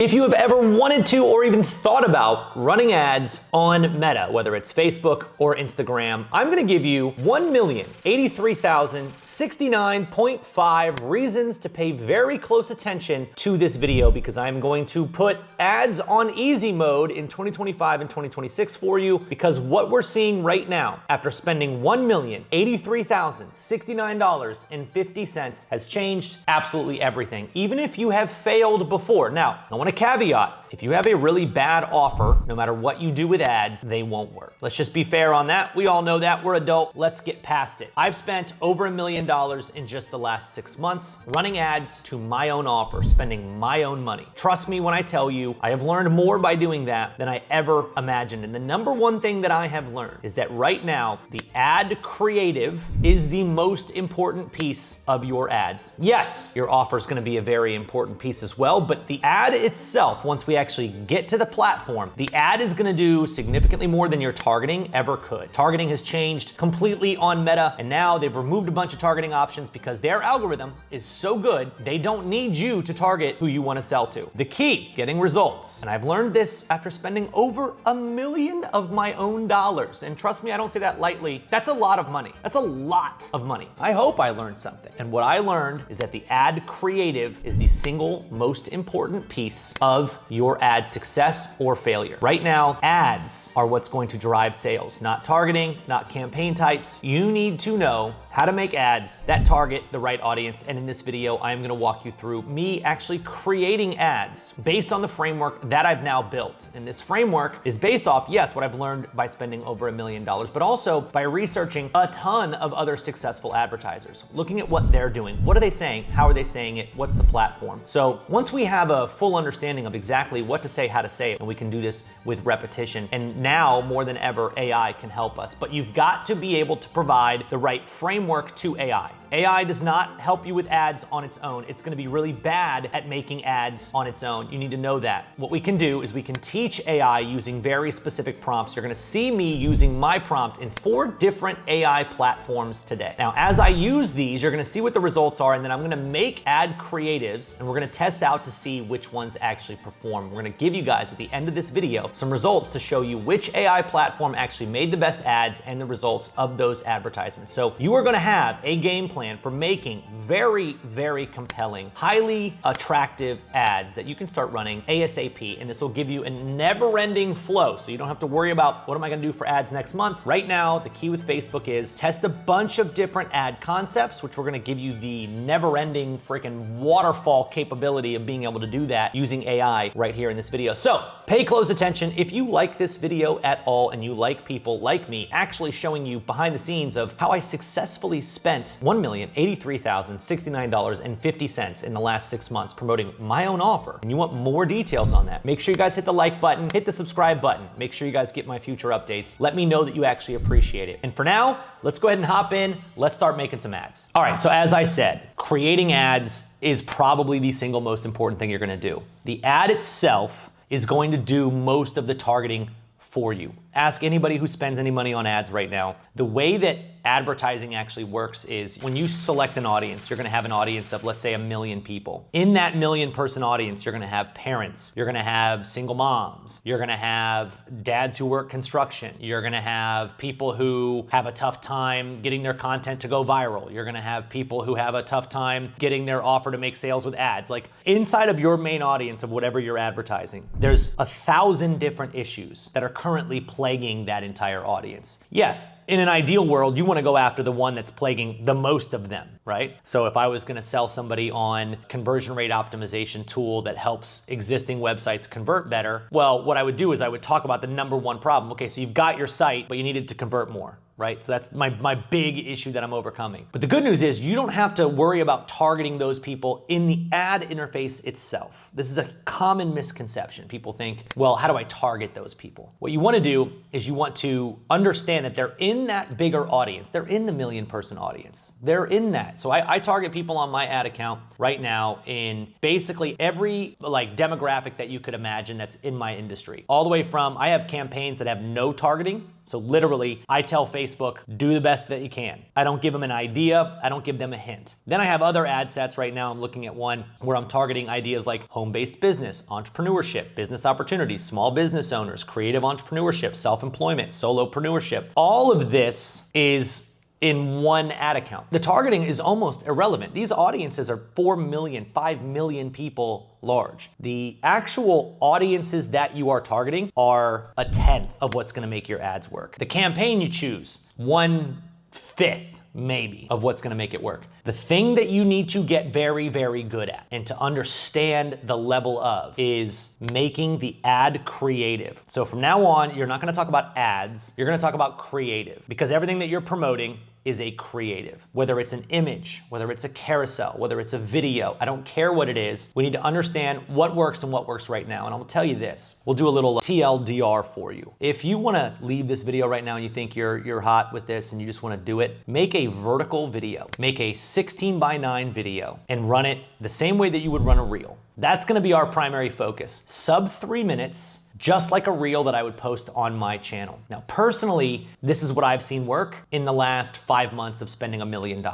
If you have ever wanted to or even thought about running ads on Meta, whether it's Facebook or Instagram, I'm gonna give you 1,083,069.5 reasons to pay very close attention to this video, because I'm going to put ads on easy mode in 2025 and 2026 for you, because what we're seeing right now, after spending $1,083,069.50, has changed absolutely everything, even if you have failed before. Now, I want a caveat. If you have a really bad offer, no matter what you do with ads, they won't work. Let's just be fair on that. We all know that. We're adult. Let's get past it. I've spent over $1 million in just the last 6 months running ads to my own offer, spending my own money. Trust me when I tell you, I have learned more by doing that than I ever imagined. And the number one thing that I have learned is that right now, the ad creative is the most important piece of your ads. Yes, your offer is going to be a very important piece as well, but the ad itself, once we actually get to the platform, the ad is gonna do significantly more than your targeting ever could. Targeting has changed completely on Meta, and now they've removed a bunch of targeting options because their algorithm is so good, they don't need you to target who you wanna sell to. The key, getting results. And I've learned this after spending over $1 million of my own dollars. And trust me, I don't say that lightly. That's a lot of money. That's a lot of money. I hope I learned something. And what I learned is that the ad creative is the single most important piece of your ad success or failure. Right now, ads are what's going to drive sales, not targeting, not campaign types. You need to know how to make ads that target the right audience. And in this video, I'm gonna walk you through me actually creating ads based on the framework that I've now built. And this framework is based off, yes, what I've learned by spending over $1 million, but also by researching a ton of other successful advertisers, looking at what they're doing. What are they saying? How are they saying it? What's the platform? So once we have a full understanding of exactly what to say, how to say it, and we can do this with repetition, and now more than ever, AI can help us. But you've got to be able to provide the right framework to AI. AI does not help you with ads on its own. It's gonna be really bad at making ads on its own. You need to know that. What we can do is we can teach AI using very specific prompts. You're gonna see me using my prompt in 4 different AI platforms today. Now, as I use these, you're gonna see what the results are, and then I'm gonna make ad creatives, and we're gonna test out to see which ones actually perform. We're gonna give you guys at the end of this video some results to show you which AI platform actually made the best ads and the results of those advertisements. So you are gonna have a game plan for making very, very compelling, highly attractive ads that you can start running ASAP, and this will give you a never-ending flow, so you don't have to worry about what am I gonna do for ads next month. Right now, the key with Facebook is test a bunch of different ad concepts, which we're gonna give you the never-ending freaking waterfall capability of being able to do that using AI right here in this video. So pay close attention. If you like this video at all and you like people like me actually showing you behind the scenes of how I successfully spent $1,083,069.50 in the last 6 months promoting my own offer, and you want more details on that, make sure you guys hit the like button, hit the subscribe button, make sure you guys get my future updates. Let me know that you actually appreciate it. And for now, let's go ahead and hop in. Let's start making some ads. All right, so as I said, creating ads is probably the single most important thing you're gonna do. The ad itself is going to do most of the targeting for you. Ask anybody who spends any money on ads right now. The way that advertising actually works is when you select an audience, you're gonna have an audience of, let's say, 1 million people. In that 1 million person audience, you're gonna have parents, you're gonna have single moms, you're gonna have dads who work construction, you're gonna have people who have a tough time getting their content to go viral, you're gonna have people who have a tough time getting their offer to make sales with ads. Like, inside of your main audience of whatever you're advertising, there's 1,000 different issues that are currently plaguing that entire audience. Yes, in an ideal world, you wanna go after the one that's plaguing the most of them, right? So if I was gonna sell somebody on conversion rate optimization tool that helps existing websites convert better, well, what I would do is I would talk about the #1 problem. Okay, so you've got your site, but you need it to convert more. Right? So that's my big issue that I'm overcoming. But the good news is you don't have to worry about targeting those people in the ad interface itself. This is a common misconception. People think, well, how do I target those people? What you want to do is you want to understand that they're in that bigger audience. They're in the 1 million person audience. They're in that. So I target people on my ad account right now in basically every demographic that you could imagine that's in my industry. All the way from, I have campaigns that have no targeting. So literally, I tell Facebook, do the best that you can. I don't give them an idea. I don't give them a hint. Then I have other ad sets. Right now, I'm looking at one where I'm targeting ideas like home-based business, entrepreneurship, business opportunities, small business owners, creative entrepreneurship, self-employment, solopreneurship. All of this is in one ad account. The targeting is almost irrelevant. These audiences are 4 million, 5 million people large. The actual audiences that you are targeting are a tenth of what's gonna make your ads work. The campaign you choose, 1/5 maybe of what's gonna make it work. The thing that you need to get very, very good at and to understand the level of is making the ad creative. So from now on, you're not gonna talk about ads, you're gonna talk about creative, because everything that you're promoting is a creative. Whether it's an image, whether it's a carousel, whether it's a video, I don't care what it is. We need to understand what works and what works right now. And I'll tell you this, we'll do a little TLDR for you. If you wanna leave this video right now and you think you're hot with this and you just wanna do it, make a vertical video. Make a 16:9 video and run it the same way that you would run a reel. That's gonna be our primary focus. Sub 3 minutes, just like a reel that I would post on my channel. Now, personally, this is what I've seen work in the last 5 months of spending $1 million.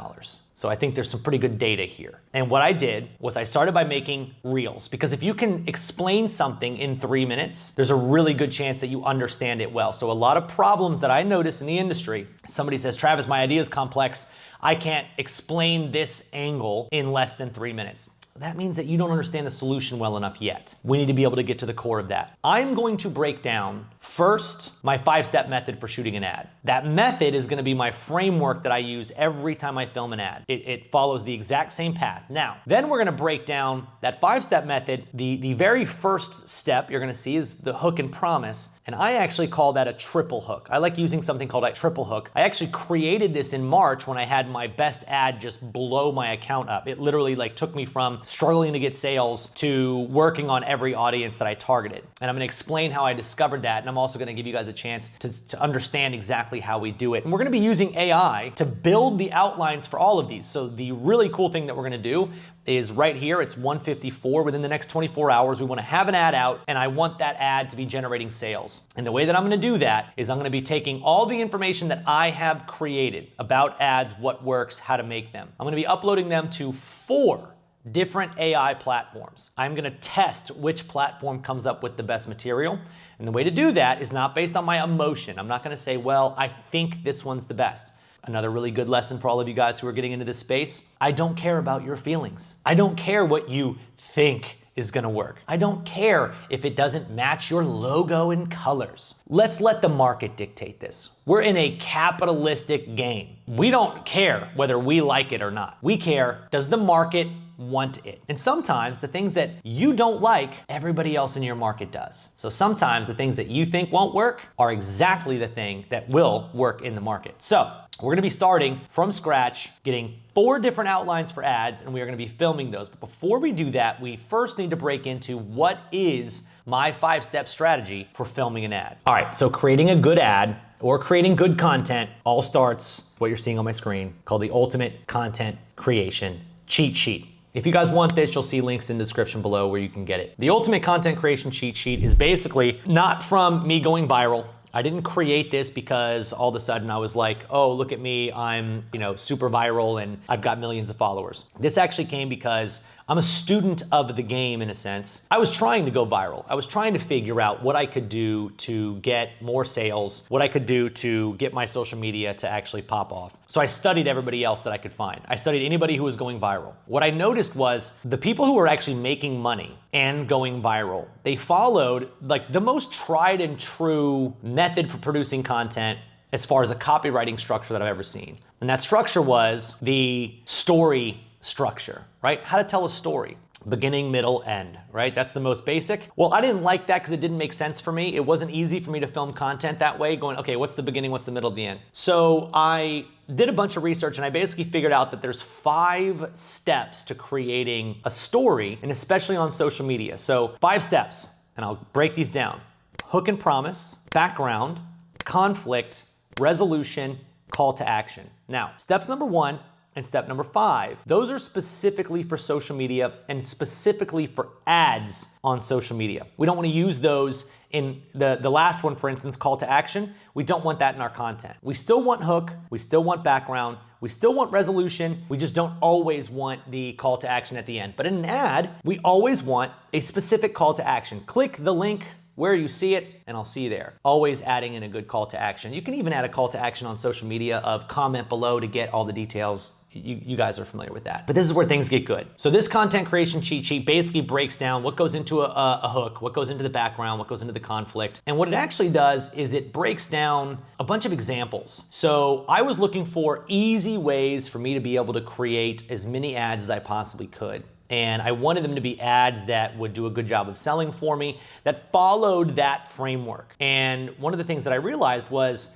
So I think there's some pretty good data here. And what I did was I started by making reels, because if you can explain something in 3 minutes, there's a really good chance that you understand it well. So a lot of problems that I notice in the industry, somebody says, Travis, my idea is complex. I can't explain this angle in less than 3 minutes. That means that you don't understand the solution well enough yet. We need to be able to get to the core of that. I'm going to break down first my 5-step method for shooting an ad. That method is gonna be my framework that I use every time I film an ad. It follows the exact same path. Now, then we're gonna break down that 5-step method. The very first step you're gonna see is the hook and promise. And I actually call that a triple hook. I like using something called a triple hook. I actually created this in March when I had my best ad just blow my account up. It literally took me from struggling to get sales to working on every audience that I targeted. And I'm gonna explain how I discovered that. And I'm also gonna give you guys a chance to understand exactly how we do it. And we're gonna be using AI to build the outlines for all of these. So the really cool thing that we're gonna do is right here, it's 1:54. Within the next 24 hours, we wanna have an ad out, and I want that ad to be generating sales. And the way that I'm gonna do that is I'm gonna be taking all the information that I have created about ads, what works, how to make them. I'm gonna be uploading them to 4 different AI platforms. I'm gonna test which platform comes up with the best material. And the way to do that is not based on my emotion. I'm not gonna say, well, I think this one's the best. Another really good lesson for all of you guys who are getting into this space, I don't care about your feelings. I don't care what you think is gonna work. I don't care if it doesn't match your logo and colors. Let's let the market dictate this. We're in a capitalistic game. We don't care whether we like it or not. We care, does the market want it? And sometimes the things that you don't like, everybody else in your market does. So sometimes the things that you think won't work are exactly the thing that will work in the market. So we're gonna be starting from scratch, getting 4 different outlines for ads, and we are gonna be filming those. But before we do that, we first need to break into what is my 5-step strategy for filming an ad. All right, so creating a good ad or creating good content all starts what you're seeing on my screen, called the Ultimate Content Creation Cheat Sheet. If you guys want this, you'll see links in the description below where you can get it. The Ultimate Content Creation Cheat Sheet is basically not from me going viral. I didn't create this because all of a sudden I was like, oh, look at me, I'm super viral and I've got millions of followers. This actually came because I'm a student of the game in a sense. I was trying to go viral. I was trying to figure out what I could do to get more sales, what I could do to get my social media to actually pop off. So I studied everybody else that I could find. I studied anybody who was going viral. What I noticed was the people who were actually making money and going viral, they followed the most tried and true method for producing content as far as a copywriting structure that I've ever seen. And that structure was the story structure, right? How to tell a story. Beginning, middle, end, right? That's the most basic. Well, I didn't like that because it didn't make sense for me. It wasn't easy for me to film content that way, going, okay, what's the beginning, what's the middle, the end? So I did a bunch of research and I basically figured out that there's 5 steps to creating a story, and especially on social media. So 5 steps, and I'll break these down. Hook and promise, background, conflict, resolution, call to action. Now, steps number 1 and step number 5. Those are specifically for social media and specifically for ads on social media. We don't want to use those in the last one, for instance, call to action. We don't want that in our content. We still want hook, we still want background, we still want resolution, we just don't always want the call to action at the end. But in an ad, we always want a specific call to action. Click the link where you see it, and I'll see you there. Always adding in a good call to action. You can even add a call to action on social media of comment below to get all the details. You guys are familiar with that. But this is where things get good. So this content creation cheat sheet basically breaks down what goes into a hook, what goes into the background, what goes into the conflict. And what it actually does is it breaks down a bunch of examples. So I was looking for easy ways for me to be able to create as many ads as I possibly could. And I wanted them to be ads that would do a good job of selling for me, that followed that framework. And one of the things that I realized was,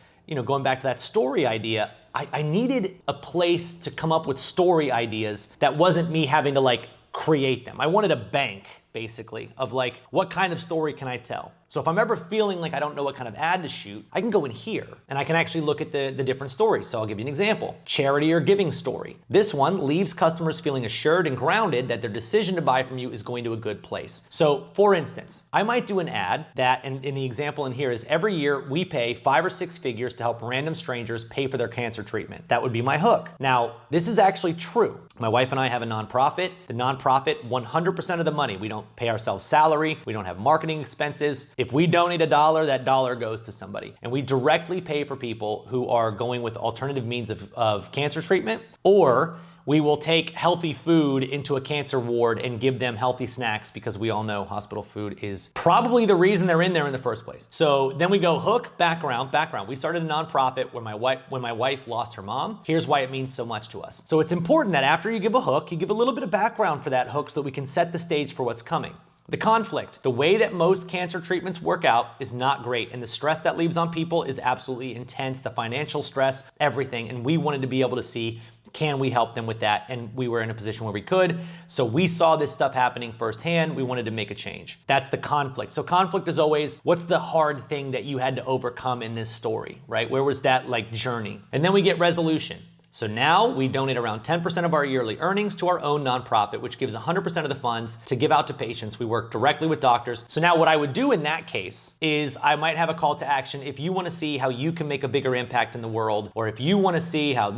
going back to that story idea, I needed a place to come up with story ideas that wasn't me having to create them. I wanted a bank, basically, of what kind of story can I tell? So if I'm ever feeling like I don't know what kind of ad to shoot, I can go in here and I can actually look at the different stories. So I'll give you an example. Charity or giving story. This one leaves customers feeling assured and grounded that their decision to buy from you is going to a good place. So for instance, I might do an ad that, and in the example in here is every year we pay 5 or 6 figures to help random strangers pay for their cancer treatment. That would be my hook. Now, this is actually true. My wife and I have a nonprofit. The nonprofit, 100% of the money, we don't pay ourselves salary, we don't have marketing expenses. If we donate $1, that dollar goes to somebody. And we directly pay for people who are going with alternative means of cancer treatment, or we will take healthy food into a cancer ward and give them healthy snacks because we all know hospital food is probably the reason they're in there in the first place. So then we go hook, background. We started a nonprofit when my wife lost her mom. Here's why it means so much to us. So it's important that after you give a hook, you give a little bit of background for that hook so that we can set the stage for what's coming. The conflict, the way that most cancer treatments work out is not great, and the stress that leaves on people is absolutely intense, the financial stress, everything, and we wanted to be able to see, can we help them with that? And we were in a position where we could, so we saw this stuff happening firsthand, we wanted to make a change. That's the conflict. So conflict is always, what's the hard thing that you had to overcome in this story, right? Where was that journey? And then we get resolution. So now we donate around 10% of our yearly earnings to our own nonprofit, which gives 100% of the funds to give out to patients. We work directly with doctors. So now what I would do in that case is I might have a call to action. If you want to see how you can make a bigger impact in the world, or if you want to see how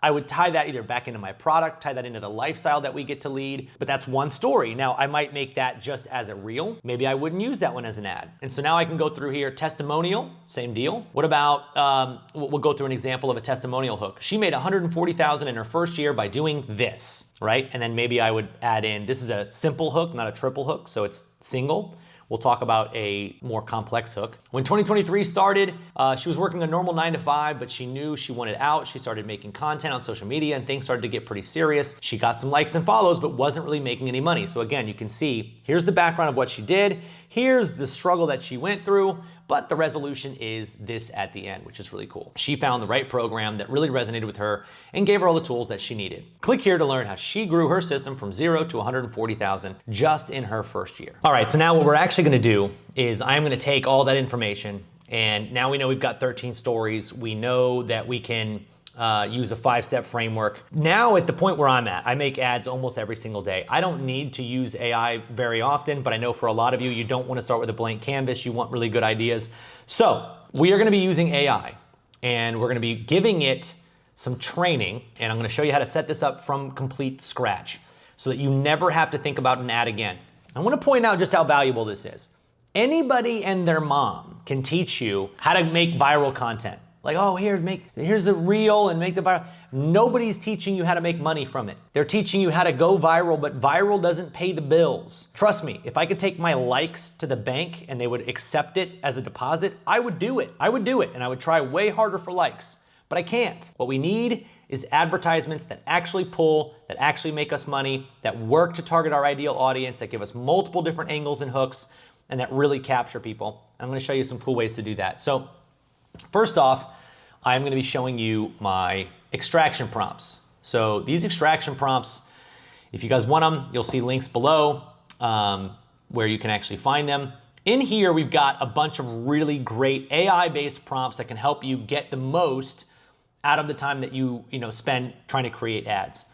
I would tie that either back into my product, tie that into the lifestyle that we get to lead. But that's one story. Now I might make that just as a reel. Maybe I wouldn't use that one as an ad. And so now I can go through here, testimonial, same deal. What about, we'll go through an example of a testimonial hook. She made $140,000 in her first year by doing this, right? And then maybe I would add in, this is a simple hook, not a triple hook, so it's single. We'll talk about a more complex hook. When 2023 started, she was working a normal 9 to 5, but she knew she wanted out. She started making content on social media and things started to get pretty serious. She got some likes and follows, but wasn't really making any money. So again, you can see, here's the background of what she did. Here's the struggle that she went through. But the resolution is this at the end, which is really cool. She found the right program that really resonated with her and gave her all the tools that she needed. Click here to learn how she grew her system from 0 to 140,000 just in her first year. All right, so now what we're actually gonna do is I'm gonna take all that information, and now we know we've got 13 stories. We know that we can use a 5-step framework. Now at the point where I'm at, I make ads almost every single day. I don't need to use AI very often, but I know for a lot of you, you don't want to start with a blank canvas. You want really good ideas. So we are going to be using AI, and we're going to be giving it some training, and I'm going to show you how to set this up from complete scratch so that you never have to think about an ad again. I want to point out just how valuable this is. Anybody and their mom can teach you how to make viral content. Oh, here's a reel and make the viral. Nobody's teaching you how to make money from it. They're teaching you how to go viral, but viral doesn't pay the bills. Trust me, if I could take my likes to the bank and they would accept it as a deposit, I would do it. I would do it, and I would try way harder for likes, but I can't. What we need is advertisements that actually pull, that actually make us money, that work to target our ideal audience, that give us multiple different angles and hooks, and that really capture people. I'm gonna show you some cool ways to do that. So first off, I'm going to be showing you my extraction prompts. So these extraction prompts, if you guys want them, you'll see links below where you can actually find them. In here, we've got a bunch of really great AI-based prompts that can help you get the most out of the time that you spend trying to create ads.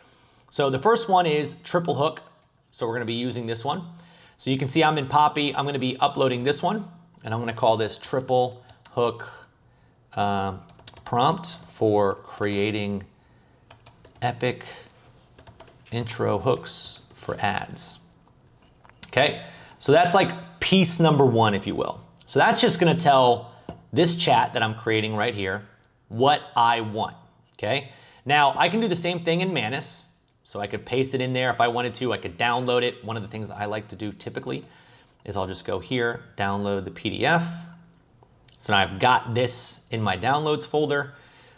So the first one is triple hook. So we're going to be using this one. So you can see I'm in Poppy. I'm going to be uploading this one, and I'm going to call this triple hook prompt for creating epic intro hooks for ads. Okay, so that's like piece number one, if you will. So that's just going to tell this chat that I'm creating right here what I want. Okay, now I can do the same thing in Manus. So I could paste it in there if I wanted to. I could download it. One of the things I like to do typically is I'll just go here, download the PDF. So now I've got this in my downloads folder.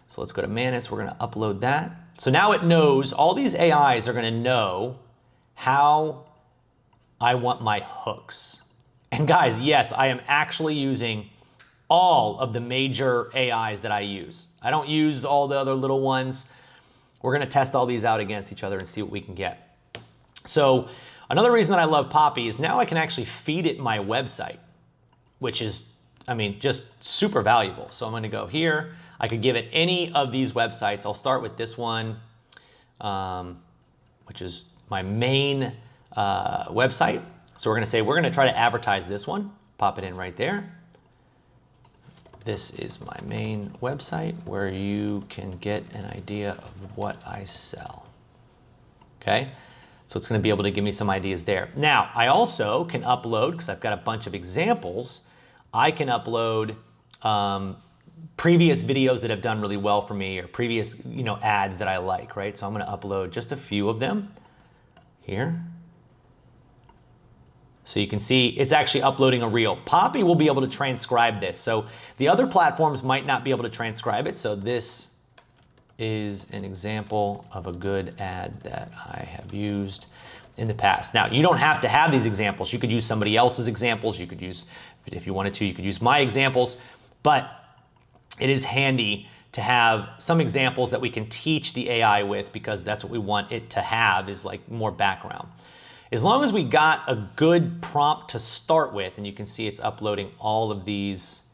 So let's go to Manus. We're going to upload that. So now it knows, all these AIs are going to know how I want my hooks. And guys, yes, I am actually using all of the major AIs that I use. I don't use all the other little ones. We're going to test all these out against each other and see what we can get. So another reason that I love Poppy is now I can actually feed it my website, which is, just super valuable. So I'm going to go here. I could give it any of these websites. I'll start with this one, which is my main website. So we're going to say we're going to try to advertise this one. Pop it in right there. This is my main website where you can get an idea of what I sell. Okay, so it's going to be able to give me some ideas there. Now, I also can upload, because I've got a bunch of examples, I can upload previous videos that have done really well for me, or previous ads that I like, right? So I'm going to upload just a few of them here. So you can see it's actually uploading a reel. Poppy will be able to transcribe this. So the other platforms might not be able to transcribe it. So this is an example of a good ad that I have used in the past. Now, you don't have to have these examples. You could use somebody else's examples. You could use, if you wanted to, you could use my examples. But it is handy to have some examples that we can teach the AI with, because that's what we want it to have, is like more background. As long as we got a good prompt to start with, and you can see it's uploading all of these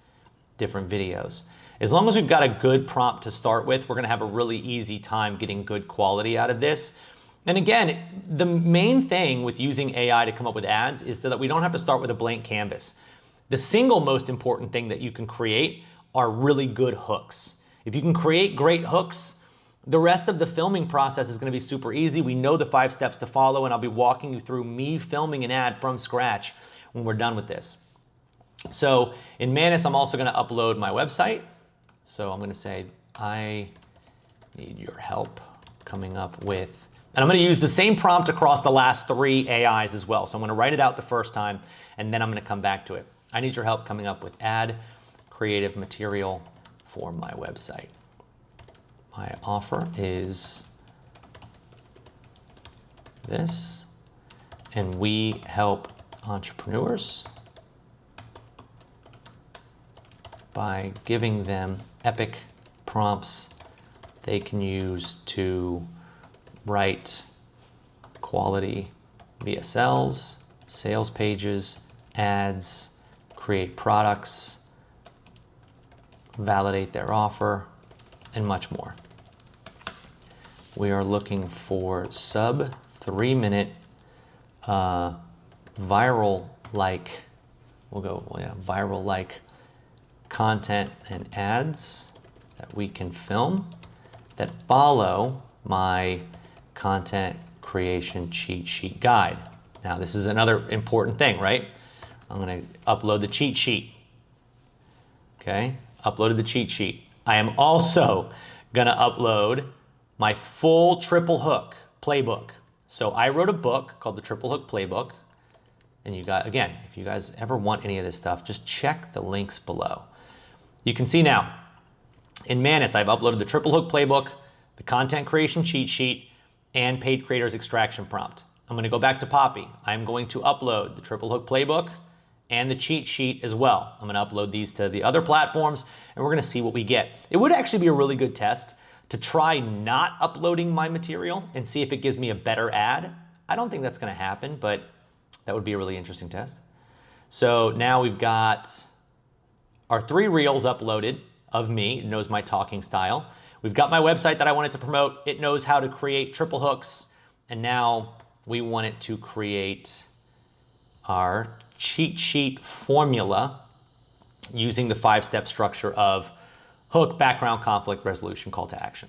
different videos. As long as we've got a good prompt to start with, we're gonna have a really easy time getting good quality out of this. And again, the main thing with using AI to come up with ads is that we don't have to start with a blank canvas. The single most important thing that you can create are really good hooks. If you can create great hooks, the rest of the filming process is going to be super easy. We know the 5 steps to follow, and I'll be walking you through me filming an ad from scratch when we're done with this. So in Manus, I'm also going to upload my website. So I'm going to say, I need your help coming up with, and I'm going to use the same prompt across the last 3 AIs as well. So I'm going to write it out the first time, and then I'm going to come back to it. I need your help coming up with ad creative material for my website. My offer is this, and we help entrepreneurs by giving them epic prompts they can use to write quality VSLs, sales pages, ads, create products, validate their offer, and much more. We are looking for sub 3-minute viral-like, viral-like content and ads that we can film that follow my content creation cheat sheet guide. Now, this is another important thing, right? I'm going to upload the cheat sheet. Okay, uploaded the cheat sheet. I am also going to upload my full triple hook playbook. So I wrote a book called the Triple Hook Playbook. And you got, again, if you guys ever want any of this stuff, just check the links below. You can see now, in Manus, I've uploaded the Triple Hook Playbook, the content creation cheat sheet, and paid creators extraction prompt. I'm going to go back to Poppy. I'm going to upload the Triple Hook Playbook and the cheat sheet as well. I'm going to upload these to the other platforms, and we're going to see what we get. It would actually be a really good test to try not uploading my material and see if it gives me a better ad. I don't think that's going to happen, but that would be a really interesting test. So now we've got our 3 reels uploaded of me. It knows my talking style. We've got my website that I wanted to promote. It knows how to create triple hooks. And now we want it to create our cheat sheet formula using the 5-step structure of hook, background, conflict, resolution, call to action.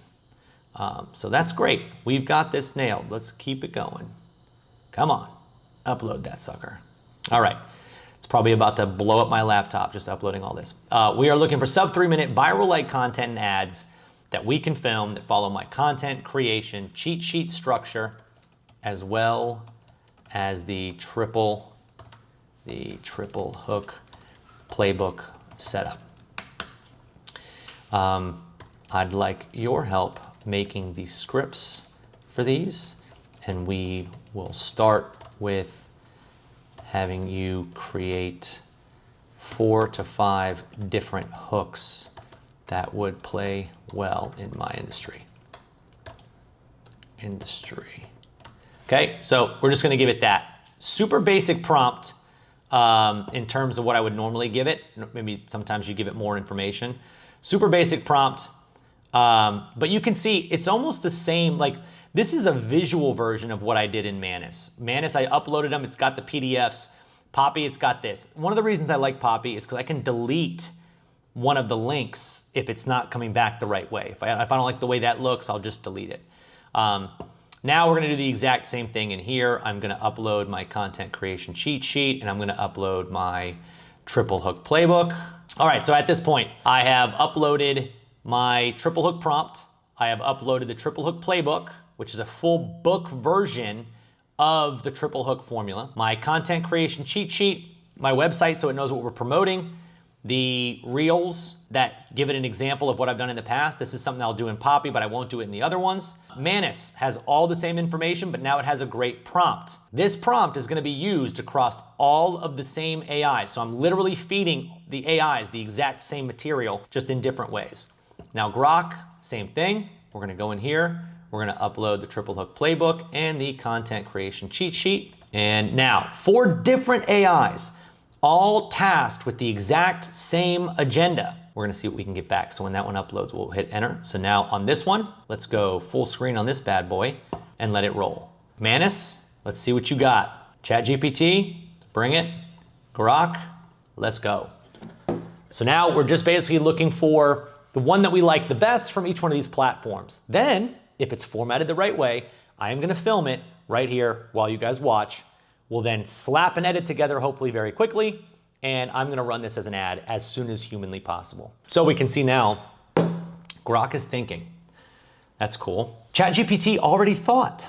So that's great. We've got this nailed. Let's keep it going. Come on, upload that sucker. All right. It's probably about to blow up my laptop just uploading all this. We are looking for sub 3-minute viral-like content and ads that we can film that follow my content creation cheat sheet structure, as well as the triple hook playbook setup. I'd like your help making the scripts for these, and we will start with having you create 4 to 5 different hooks that would play well in my industry. Okay, so we're just gonna give it that super basic prompt in terms of what I would normally give it. Maybe sometimes you give it more information. Super basic prompt, but you can see it's almost the same. Like, this is a visual version of what I did in Manus. Manus, I uploaded them, it's got the PDFs. Poppy, it's got this. One of the reasons I like Poppy is because I can delete one of the links if it's not coming back the right way. If I don't like the way that looks, I'll just delete it. Now we're gonna do the exact same thing in here. I'm gonna upload my content creation cheat sheet, and I'm gonna upload my triple hook playbook. All right, so at this point, I have uploaded my triple hook prompt. I have uploaded the triple hook playbook, which is a full book version of the triple hook formula, my content creation cheat sheet, my website so it knows what we're promoting, the reels that give it an example of what I've done in the past. This is something I'll do in Poppy, but I won't do it in the other ones. Manus has all the same information, but now it has a great prompt. This prompt is gonna be used across all of the same AIs. So I'm literally feeding the AIs the exact same material, just in different ways. Now Grok, same thing. We're gonna go in here. We're gonna upload the triple hook playbook and the content creation cheat sheet. And now 4 different AIs, all tasked with the exact same agenda. We're gonna see what we can get back. So when that one uploads, we'll hit enter. So now on this one, let's go full screen on this bad boy and let it roll. Manus, let's see what you got. ChatGPT, bring it. Grok, let's go. So now we're just basically looking for the one that we like the best from each one of these platforms. Then, if it's formatted the right way, I am gonna film it right here while you guys watch. We'll then slap and edit together, hopefully very quickly, and I'm gonna run this as an ad as soon as humanly possible. So we can see now, Grok is thinking. That's cool. ChatGPT already thought.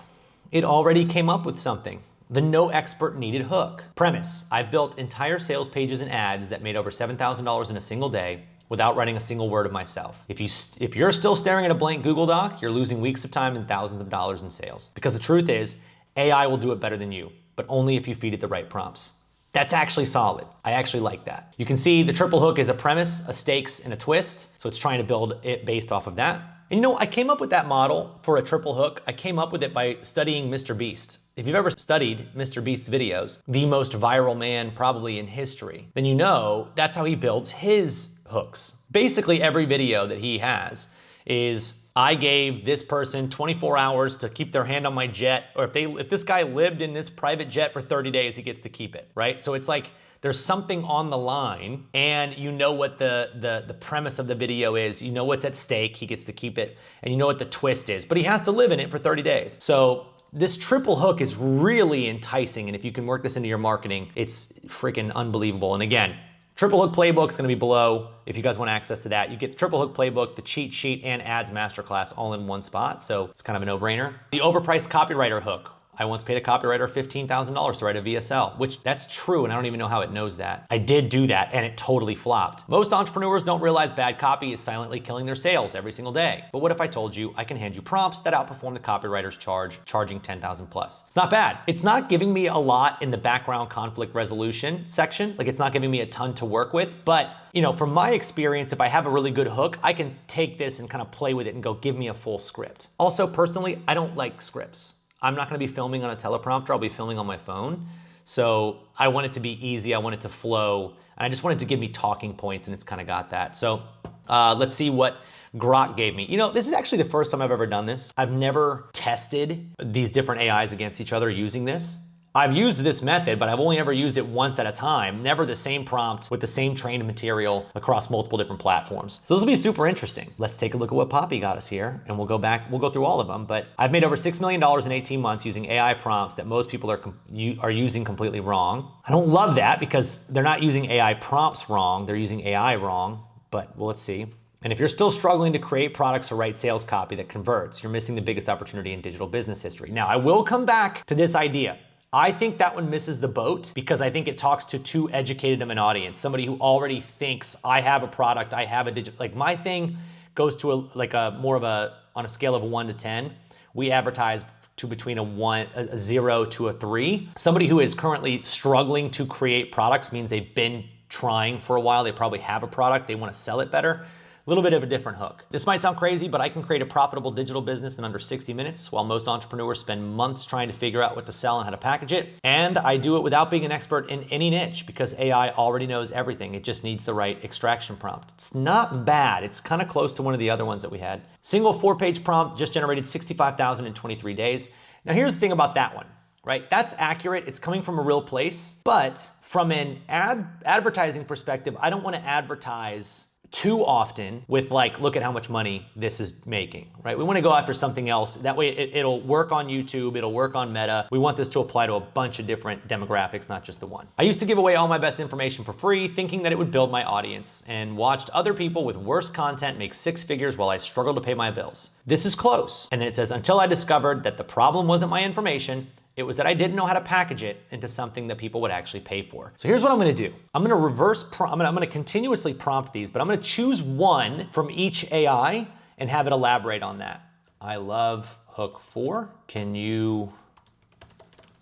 It already came up with something. The no expert needed hook. Premise, I've built entire sales pages and ads that made over $7,000 in a single day without writing a single word of myself. If you're still staring at a blank Google Doc, you're losing weeks of time and thousands of dollars in sales. Because the truth is, AI will do it better than you, but only if you feed it the right prompts. That's actually solid. I actually like that. You can see the triple hook is a premise, a stakes, and a twist. So it's trying to build it based off of that. And you know, I came up with that model for a triple hook. I came up with it by studying Mr. Beast. If you've ever studied Mr. Beast's videos, the most viral man probably in history, then you know that's how he builds his hooks. Basically every video that he has is, I gave this person 24 hours to keep their hand on my jet, or if this guy lived in this private jet for 30 days, he gets to keep it, right? So it's like there's something on the line, and you know what the premise of the video is, you know what's at stake, he gets to keep it, and you know what the twist is, but he has to live in it for 30 days. So this triple hook is really enticing, and if you can work this into your marketing, it's freaking unbelievable. And again, triple hook playbook is going to be below if you guys want access to that. You get the triple hook playbook, the cheat sheet, and ads masterclass all in one spot, so it's kind of a no-brainer. The overpriced copywriter hook. I once paid a copywriter $15,000 to write a VSL, which that's true, and I don't even know how it knows that. I did do that, and it totally flopped. Most entrepreneurs don't realize bad copy is silently killing their sales every single day. But what if I told you I can hand you prompts that outperform the copywriter's charging 10,000 plus? It's not bad. It's not giving me a lot in the background conflict resolution section. Like, it's not giving me a ton to work with, but you know, from my experience, if I have a really good hook, I can take this and kind of play with it and go, give me a full script. Also, personally, I don't like scripts. I'm not gonna be filming on a teleprompter, I'll be filming on my phone. So I want it to be easy, I want it to flow, and I just want it to give me talking points, and it's kind of got that. So Let's see what Grok gave me. You know, this is actually the first time I've ever done this. I've never tested these different AIs against each other using this. I've used this method, but I've only ever used it once at a time, never the same prompt with the same trained material across multiple different platforms. So this will be super interesting. Let's take a look at what Poppy got us here, and we'll go back, we'll go through all of them. But I've made over $6 million in 18 months using AI prompts that most people are using completely wrong. I don't love that because they're not using AI prompts wrong, they're using AI wrong, but well, let's see. And if you're still struggling to create products or write sales copy that converts, you're missing the biggest opportunity in digital business history. Now, I will come back to this idea. I think that one misses the boat because I think it talks to too educated of an audience. Somebody who already thinks I have a product, I have a digital, like my thing goes to on a scale of 1 to 10. We advertise to between a 0 to a 3. Somebody who is currently struggling to create products means they've been trying for a while. They probably have a product, they want to sell it better. A little bit of a different hook. This might sound crazy, but I can create a profitable digital business in under 60 minutes, while most entrepreneurs spend months trying to figure out what to sell and how to package it. And I do it without being an expert in any niche because AI already knows everything. It just needs the right extraction prompt. It's not bad. It's kind of close to one of the other ones that we had. Single 4-page prompt just generated 65,000 in 23 days. Now here's the thing about that one, right? That's accurate. It's coming from a real place, but from an advertising perspective, I don't want to advertise too often with like, look at how much money this is making, right? We want to go after something else. That way it'll work on YouTube, it'll work on Meta. We want this to apply to a bunch of different demographics, not just the one. I used to give away all my best information for free, thinking that it would build my audience, and watched other people with worse content make 6 figures while I struggled to pay my bills. This is close. And then it says, until I discovered that the problem wasn't my information, it was that I didn't know how to package it into something that people would actually pay for. So here's what I'm gonna do. I'm gonna continuously prompt these, but I'm gonna choose one from each AI and have it elaborate on that. I love hook 4. Can you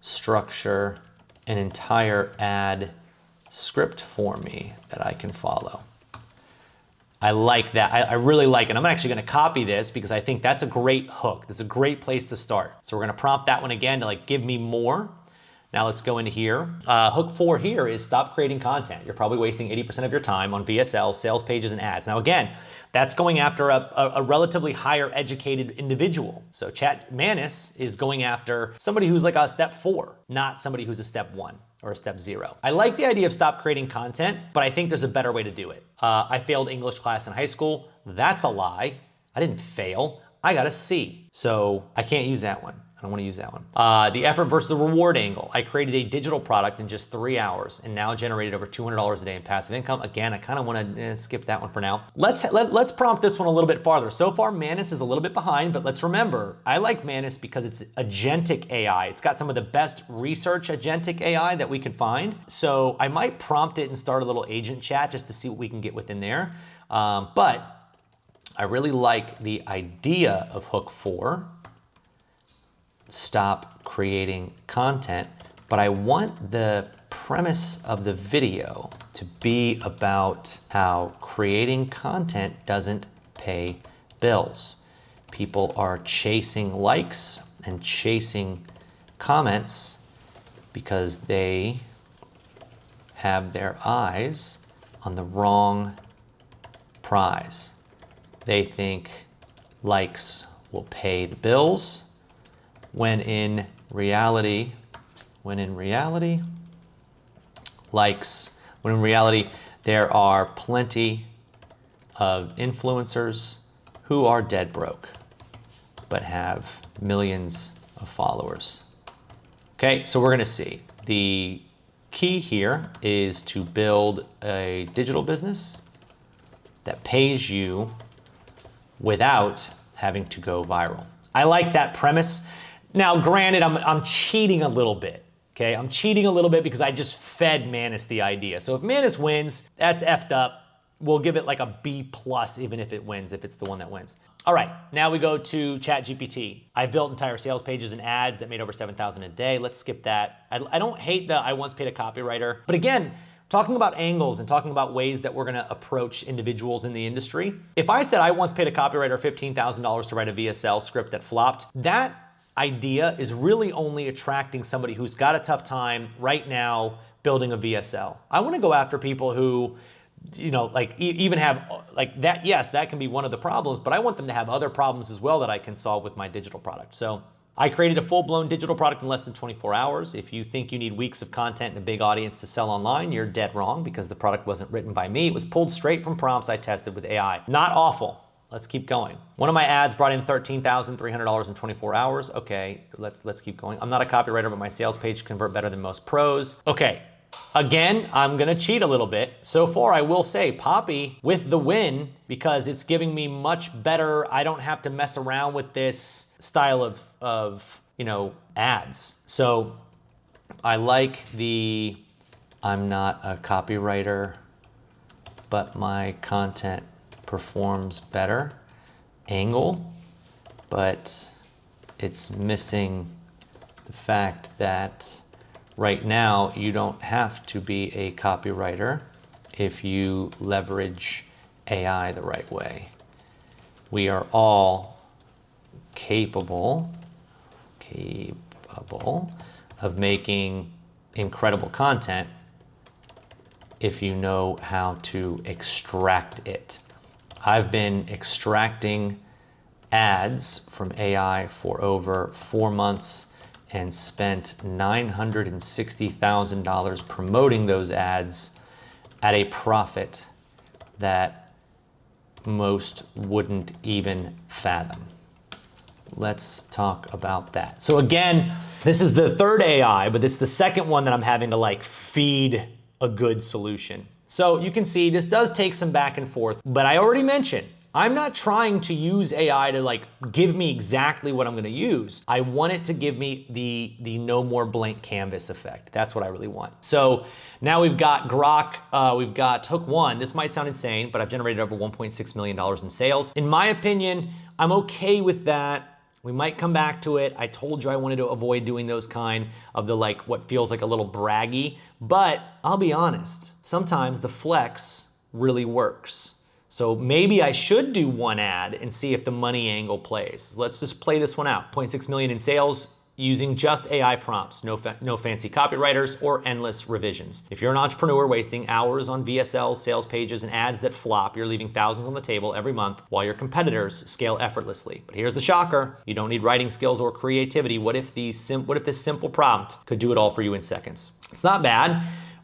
structure an entire ad script for me that I can follow? I like that. I really like it. I'm actually gonna copy this because I think that's a great hook. That's a great place to start. So we're gonna prompt that one again to like give me more. Now let's go into here. Hook 4 here is stop creating content. You're probably wasting 80% of your time on VSL, sales pages, and ads. Now again, that's going after a relatively higher educated individual. So Chat Manis is going after somebody who's like a step 4, not somebody who's a step 1 or a step 0. I like the idea of stop creating content, but I think there's a better way to do it. I failed English class in high school. That's a lie. I didn't fail. I got a C. So I can't use that one. I don't want to use that one. The effort versus the reward angle. I created a digital product in just 3 hours and now generated over $200 a day in passive income. Again, I kind of want to skip that one for now. Let's prompt this one a little bit farther. So far, Manis is a little bit behind, but let's remember, I like Manis because it's agentic AI. It's got some of the best research agentic AI that we could find. So I might prompt it and start a little agent chat just to see what we can get within there. But I really like the idea of hook 4. Stop creating content, but I want the premise of the video to be about how creating content doesn't pay bills. People are chasing likes and chasing comments because they have their eyes on the wrong prize. They think likes will pay the bills, when in reality, there are plenty of influencers who are dead broke, but have millions of followers. Okay, so we're gonna see. The key here is to build a digital business that pays you without having to go viral. I like that premise. Now, granted, I'm cheating a little bit, okay? I'm cheating a little bit because I just fed Manis the idea. So if Manis wins, that's effed up. We'll give it like a B+ even if it wins, if it's the one that wins. All right, now we go to ChatGPT. I built entire sales pages and ads that made over 7,000 a day. Let's skip that. I don't hate the I once paid a copywriter, but again, talking about angles and talking about ways that we're gonna approach individuals in the industry. If I said I once paid a copywriter $15,000 to write a VSL script that flopped, that idea is really only attracting somebody who's got a tough time right now building a VSL. I wanna go after people who like even have like that. Yes, that can be one of the problems, but I want them to have other problems as well that I can solve with my digital product. So I created a full-blown digital product in less than 24 hours. If you think you need weeks of content and a big audience to sell online, you're dead wrong, because the product wasn't written by me. It was pulled straight from prompts I tested with AI. Not awful. Let's keep going. One of my ads brought in $13,300 in 24 hours. Okay, let's keep going. I'm not a copywriter, but my sales page convert better than most pros. Okay, again, I'm gonna cheat a little bit. So far, I will say Poppy with the win, because it's giving me much better, I don't have to mess around with this style of ads. So I like the, I'm not a copywriter, but my content performs better angle, but it's missing the fact that right now you don't have to be a copywriter if you leverage AI the right way. We are all capable of making incredible content if you know how to extract it. I've been extracting ads from AI for over 4 months and spent $960,000 promoting those ads at a profit that most wouldn't even fathom. Let's talk about that. So again, this is the third AI, but it's the second one that I'm having to like feed a good solution. So you can see this does take some back and forth, but I already mentioned, I'm not trying to use AI to like give me exactly what I'm gonna use. I want it to give me the no more blank canvas effect. That's what I really want. So now we've got Grok, we've got Hook 1. This might sound insane, but I've generated over $1.6 million in sales. In my opinion, I'm okay with that. We might come back to it. I told you I wanted to avoid doing those kind of the like what feels like a little braggy, but I'll be honest, sometimes the flex really works. So maybe I should do one ad and see if the money angle plays. Let's just play this one out. 0.6 million in sales using just AI prompts, no fancy copywriters or endless revisions. If you're an entrepreneur wasting hours on VSLs, sales pages, and ads that flop, you're leaving thousands on the table every month while your competitors scale effortlessly. But here's the shocker. You don't need writing skills or creativity. What if this simple prompt could do it all for you in seconds? It's not bad,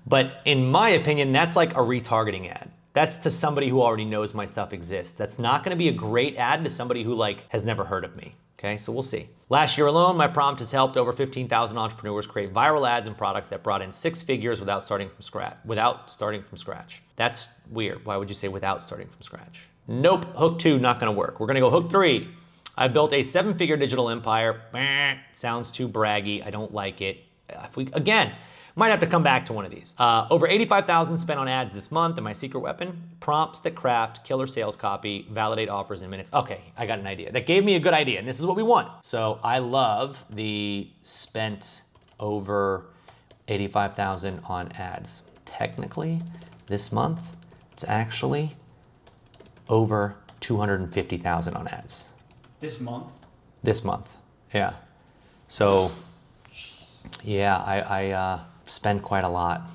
but in my opinion, that's like a retargeting ad. That's to somebody who already knows my stuff exists. That's not gonna be a great ad to somebody who like has never heard of me. Okay, so we'll see. Last year alone, my prompt has helped over 15,000 entrepreneurs create viral ads and products that brought in 6 figures without starting from scratch. That's weird. Why would you say without starting from scratch? Nope, Hook 2, not gonna work. We're gonna go Hook 3. I built a 7-figure digital empire. Sounds too braggy, I don't like it. Again, might have to come back to one of these. Over 85,000 spent on ads this month, and my secret weapon, prompts that craft killer sales copy, validate offers in minutes. Okay, I got an idea. That gave me a good idea, and this is what we want. So I love the spent over 85,000 on ads. Technically, this month, it's actually over 250,000 on ads. This month? This month, yeah. So, yeah, I spend quite a lot.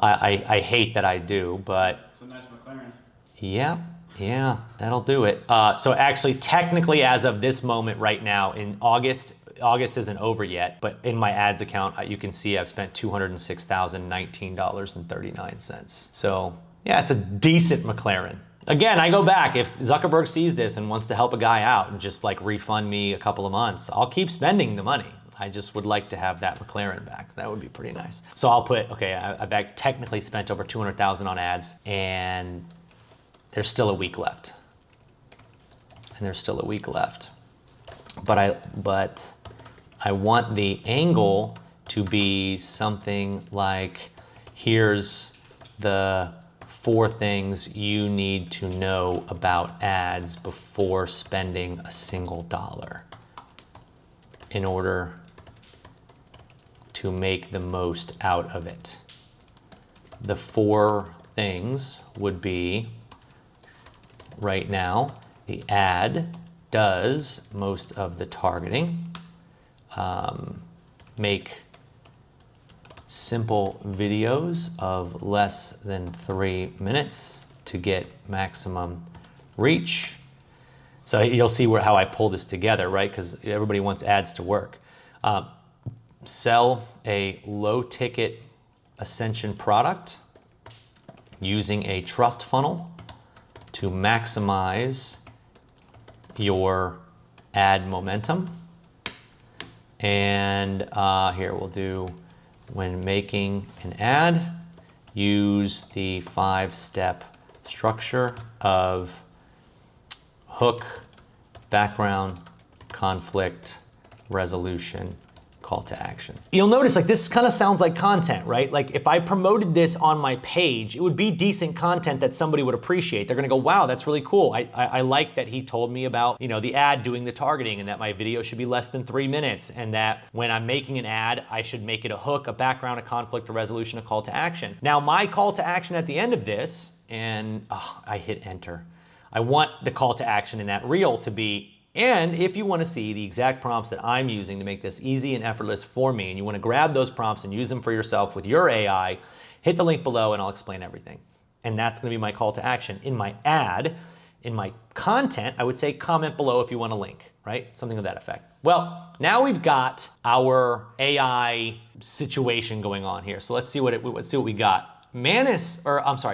I hate that I do, but it's a nice McLaren. Yeah, that'll do it. So actually, technically, as of this moment right now, in August isn't over yet, but in my ads account, you can see I've spent $206,019.39. So yeah, it's a decent McLaren. Again, I go back, if Zuckerberg sees this and wants to help a guy out and just like refund me a couple of months, I'll keep spending the money. I just would like to have that McLaren back. That would be pretty nice. So I'll put, okay, I've technically spent over 200,000 on ads, and there's still a week left. But I want the angle to be something like, here's the 4 things you need to know about ads before spending a single dollar in order to make the most out of it. The 4 things would be, right now, the ad does most of the targeting, make simple videos of less than 3 minutes to get maximum reach. So you'll see how I pull this together, right? Because everybody wants ads to work. Sell a low ticket ascension product using a trust funnel to maximize your ad momentum. And here we'll do, when making an ad, use the 5-step structure of hook, background, conflict, resolution, call to action. You'll notice like this kind of sounds like content, right? Like if I promoted this on my page, it would be decent content that somebody would appreciate. They're gonna go, wow, that's really cool. I like that he told me about, the ad doing the targeting, and that my video should be less than 3 minutes, and that when I'm making an ad, I should make it a hook, a background, a conflict, a resolution, a call to action. Now my call to action at the end of this, and I hit enter. I want the call to action in that reel to be, and if you want to see the exact prompts that I'm using to make this easy and effortless for me, and you want to grab those prompts and use them for yourself with your AI, hit the link below and I'll explain everything. And that's going to be my call to action. In my ad, in my content, I would say comment below if you want a link, right? Something of that effect. Well, now we've got our AI situation going on here. So let's see what we got.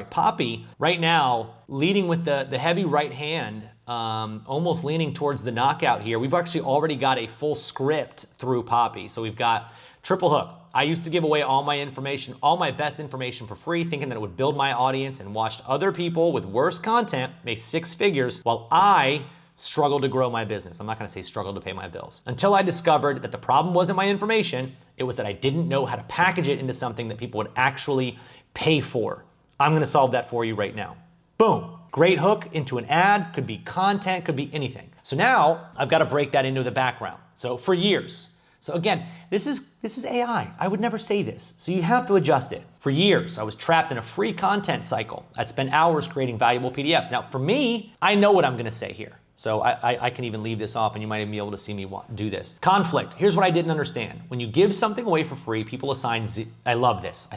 Poppy, right now, leading with the heavy right hand, almost leaning towards the knockout here. We've actually already got a full script through Poppy. So we've got triple hook. I used to give away all my information, all my best information for free, thinking that it would build my audience, and watched other people with worse content make 6 figures while I struggled to grow my business. I'm not gonna say struggled to pay my bills. Until I discovered that the problem wasn't my information, it was that I didn't know how to package it into something that people would actually pay for. I'm gonna solve that for you right now. Boom. Great hook into an ad, could be content, could be anything. So now I've got to break that into the background. So for years. So again, this is AI. I would never say this. So you have to adjust it. For years, I was trapped in a free content cycle. I'd spend hours creating valuable PDFs. Now for me, I know what I'm gonna say here. So I can even leave this off and you might even be able to see me do this. Conflict, here's what I didn't understand. When you give something away for free, people assign, I love this.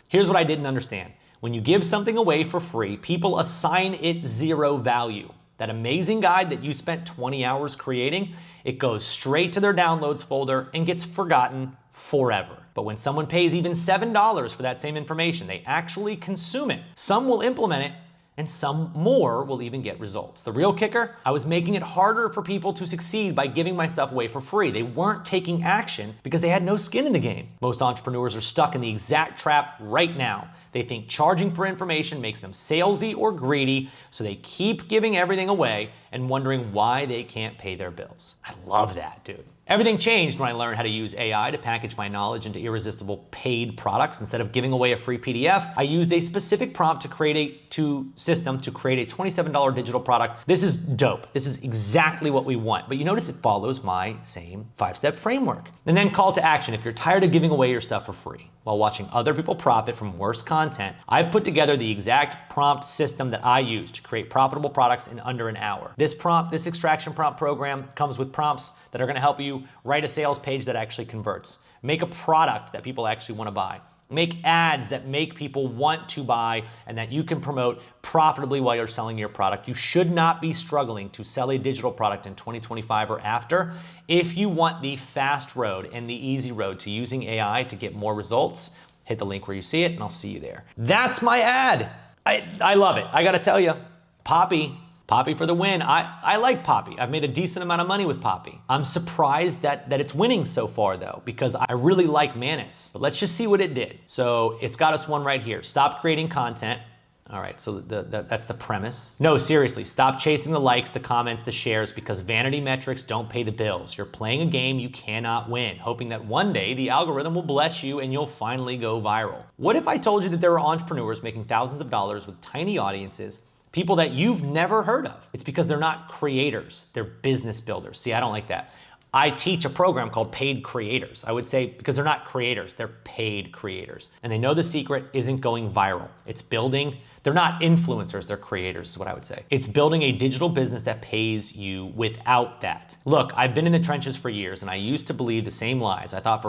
Here's what I didn't understand. When you give something away for free, people assign it 0 value. That amazing guide that you spent 20 hours creating, it goes straight to their downloads folder and gets forgotten forever. But when someone pays even $7 for that same information, they actually consume it. Some will implement it, and some more will even get results. The real kicker, I was making it harder for people to succeed by giving my stuff away for free. They weren't taking action because they had no skin in the game. Most entrepreneurs are stuck in the exact trap right now. They think charging for information makes them salesy or greedy, so they keep giving everything away and wondering why they can't pay their bills. I love that, dude. Everything changed when I learned how to use AI to package my knowledge into irresistible paid products. Instead of giving away a free PDF, I used a specific prompt to create a $27 digital product. This is dope. This is exactly what we want. But you notice it follows my same 5-step framework. And then call to action. If you're tired of giving away your stuff for free while watching other people profit from worse content, I've put together the exact prompt system that I use to create profitable products in under an hour. This extraction prompt program comes with prompts that are gonna help you write a sales page that actually converts, make a product that people actually wanna buy, make ads that make people want to buy and that you can promote profitably while you're selling your product. You should not be struggling to sell a digital product in 2025 or after if you want the fast road and the easy road to using AI to get more results. Hit the link where you see it and I'll see you there. That's my ad. I love it. I gotta tell you, Poppy for the win. I like Poppy. I've made a decent amount of money with Poppy. I'm surprised that it's winning so far though, because I really like Manus. But let's just see what it did. So it's got us one right here. Stop creating content. All right, so that's the premise. No, seriously, stop chasing the likes, the comments, the shares, because vanity metrics don't pay the bills. You're playing a game you cannot win, hoping that one day the algorithm will bless you and you'll finally go viral. What if I told you that there are entrepreneurs making thousands of dollars with tiny audiences, people that you've never heard of? It's because they're not creators, they're business builders. See, I don't like that. I teach a program called Paid Creators. I would say because they're not creators, they're paid creators. And they know the secret isn't going viral. It's building They're not influencers, they're creators is what I would say. It's building a digital business that pays you without that. Look, I've been in the trenches for years and I used to believe the same lies. I thought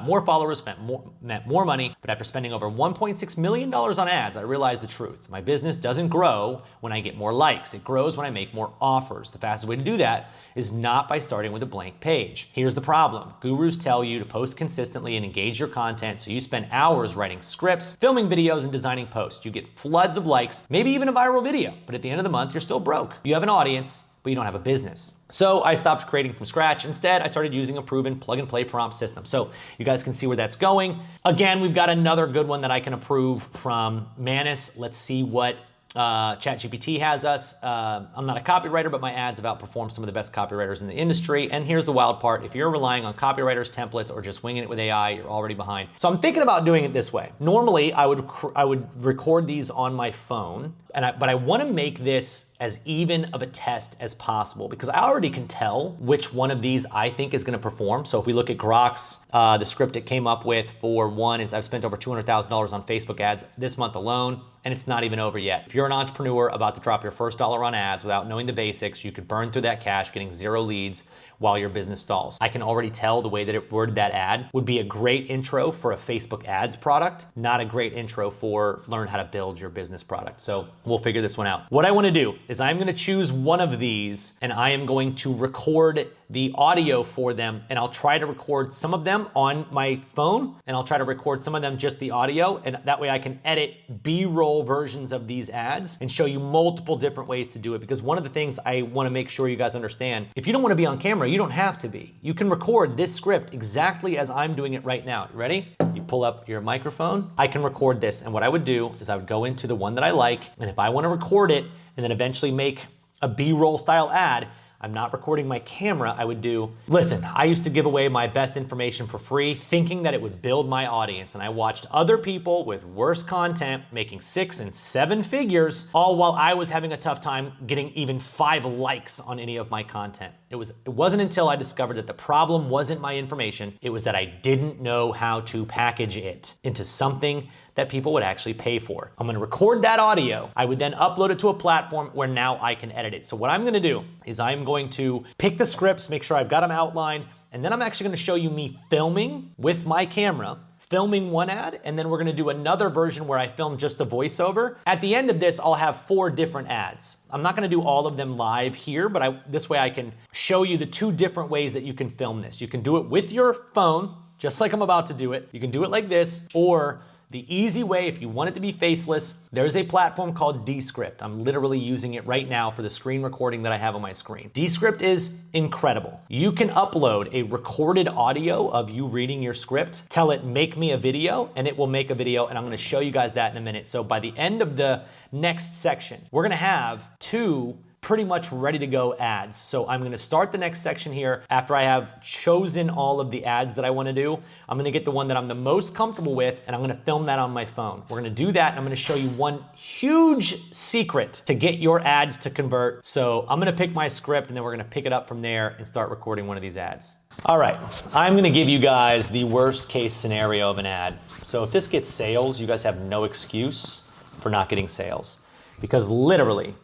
more followers meant more money, but after spending over $1.6 million on ads, I realized the truth. My business doesn't grow when I get more likes. It grows when I make more offers. The fastest way to do that is not by starting with a blank page. Here's the problem. Gurus tell you to post consistently and engage your content, so you spend hours writing scripts, filming videos, and designing posts. You get floods of likes, maybe even a viral video, but at the end of the month, you're still broke. You have an audience, but you don't have a business. So I stopped creating from scratch. Instead, I started using a proven plug and play prompt system. So you guys can see where that's going. Again, we've got another good one that I can approve from Manus. Let's see what ChatGPT has us. I'm not a copywriter, but my ads have outperformed some of the best copywriters in the industry. And here's the wild part. If you're relying on copywriters, templates, or just winging it with AI, you're already behind. So I'm thinking about doing it this way. Normally, I would record these on my phone, but I want to make this as even of a test as possible because I already can tell which one of these I think is going to perform. So if we look at Grok's, the script it came up with for one is I've spent over $200,000 on Facebook ads this month alone, and it's not even over yet. If you're an entrepreneur about to drop your first dollar on ads without knowing the basics, you could burn through that cash getting 0 leads while your business stalls. I can already tell the way that it worded that ad would be a great intro for a Facebook ads product, not a great intro for learn how to build your business product. So we'll figure this one out. What I wanna do is I'm gonna choose one of these and I am going to record the audio for them, and I'll try to record some of them on my phone and I'll try to record some of them just the audio, and that way I can edit B-roll versions of these ads and show you multiple different ways to do it. Because one of the things I wanna make sure you guys understand, if you don't wanna be on camera, you don't have to be. You can record this script exactly as I'm doing it right now. You ready? You pull up your microphone. I can record this, and what I would do is I would go into the one that I like, and if I wanna record it and then eventually make a B-roll style ad, I'm not recording my camera, I would do, listen, I used to give away my best information for free thinking that it would build my audience, and I watched other people with worse content making 6 and 7 figures, all while I was having a tough time getting even 5 likes on any of my content. It wasn't until I discovered that the problem wasn't my information, it was that I didn't know how to package it into something that people would actually pay for. I'm gonna record that audio. I would then upload it to a platform where now I can edit it. So what I'm gonna do is I'm going to pick the scripts, make sure I've got them outlined, and then I'm actually gonna show you me filming with my camera, filming one ad, and then we're gonna do another version where I film just the voiceover. At the end of this, I'll have 4 different ads. I'm not gonna do all of them live here, but this way I can show you the 2 different ways that you can film this. You can do it with your phone, just like I'm about to do it. You can do it like this, or the easy way, if you want it to be faceless, there's a platform called Descript. I'm literally using it right now for the screen recording that I have on my screen. Descript is incredible. You can upload a recorded audio of you reading your script, tell it make me a video, and it will make a video, and I'm gonna show you guys that in a minute. So by the end of the next section, we're gonna have 2 pretty much ready to go ads. So I'm gonna start the next section here after I have chosen all of the ads that I wanna do. I'm gonna get the one that I'm the most comfortable with, and I'm gonna film that on my phone. We're gonna do that, and I'm gonna show you one huge secret to get your ads to convert. So I'm gonna pick my script, and then we're gonna pick it up from there and start recording one of these ads. All right, I'm gonna give you guys the worst case scenario of an ad. So if this gets sales, you guys have no excuse for not getting sales. Because literally,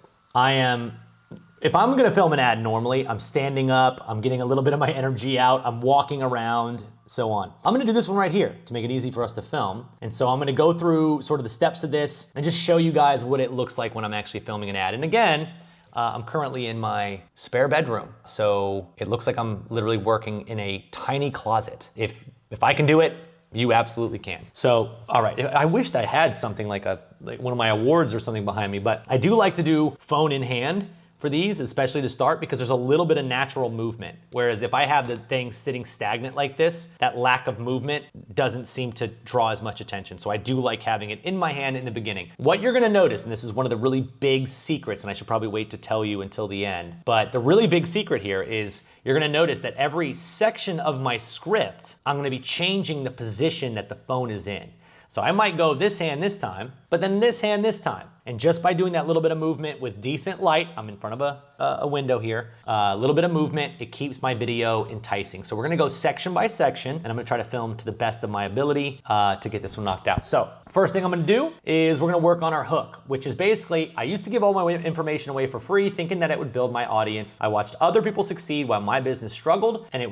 if I'm gonna film an ad normally, I'm standing up, I'm getting a little bit of my energy out, I'm walking around, so on. I'm gonna do this one right here to make it easy for us to film. And so I'm gonna go through sort of the steps of this and just show you guys what it looks like when I'm actually filming an ad. And again, I'm currently in my spare bedroom. So it looks like I'm literally working in a tiny closet. If I can do it, you absolutely can. So, all right, I wished I had something like one of my awards or something behind me, but I do like to do phone in hand for these, especially to start, because there's a little bit of natural movement. Whereas if I have the thing sitting stagnant like this, that lack of movement doesn't seem to draw as much attention. So I do like having it in my hand in the beginning. What you're gonna notice, and this is one of the really big secrets, and I should probably wait to tell you until the end, but the really big secret here is you're gonna notice that every section of my script, I'm gonna be changing the position that the phone is in. So I might go this hand this time, but then this hand this time. And just by doing that little bit of movement with decent light, I'm in front of a window here, a little bit of movement, it keeps my video enticing. So we're gonna go section by section, and I'm gonna try to film to the best of my ability to get this one knocked out. So first thing I'm gonna do is we're gonna work on our hook, which is basically, I used to give all my information away for free, thinking that it would build my audience. I watched other people succeed while my business struggled, and it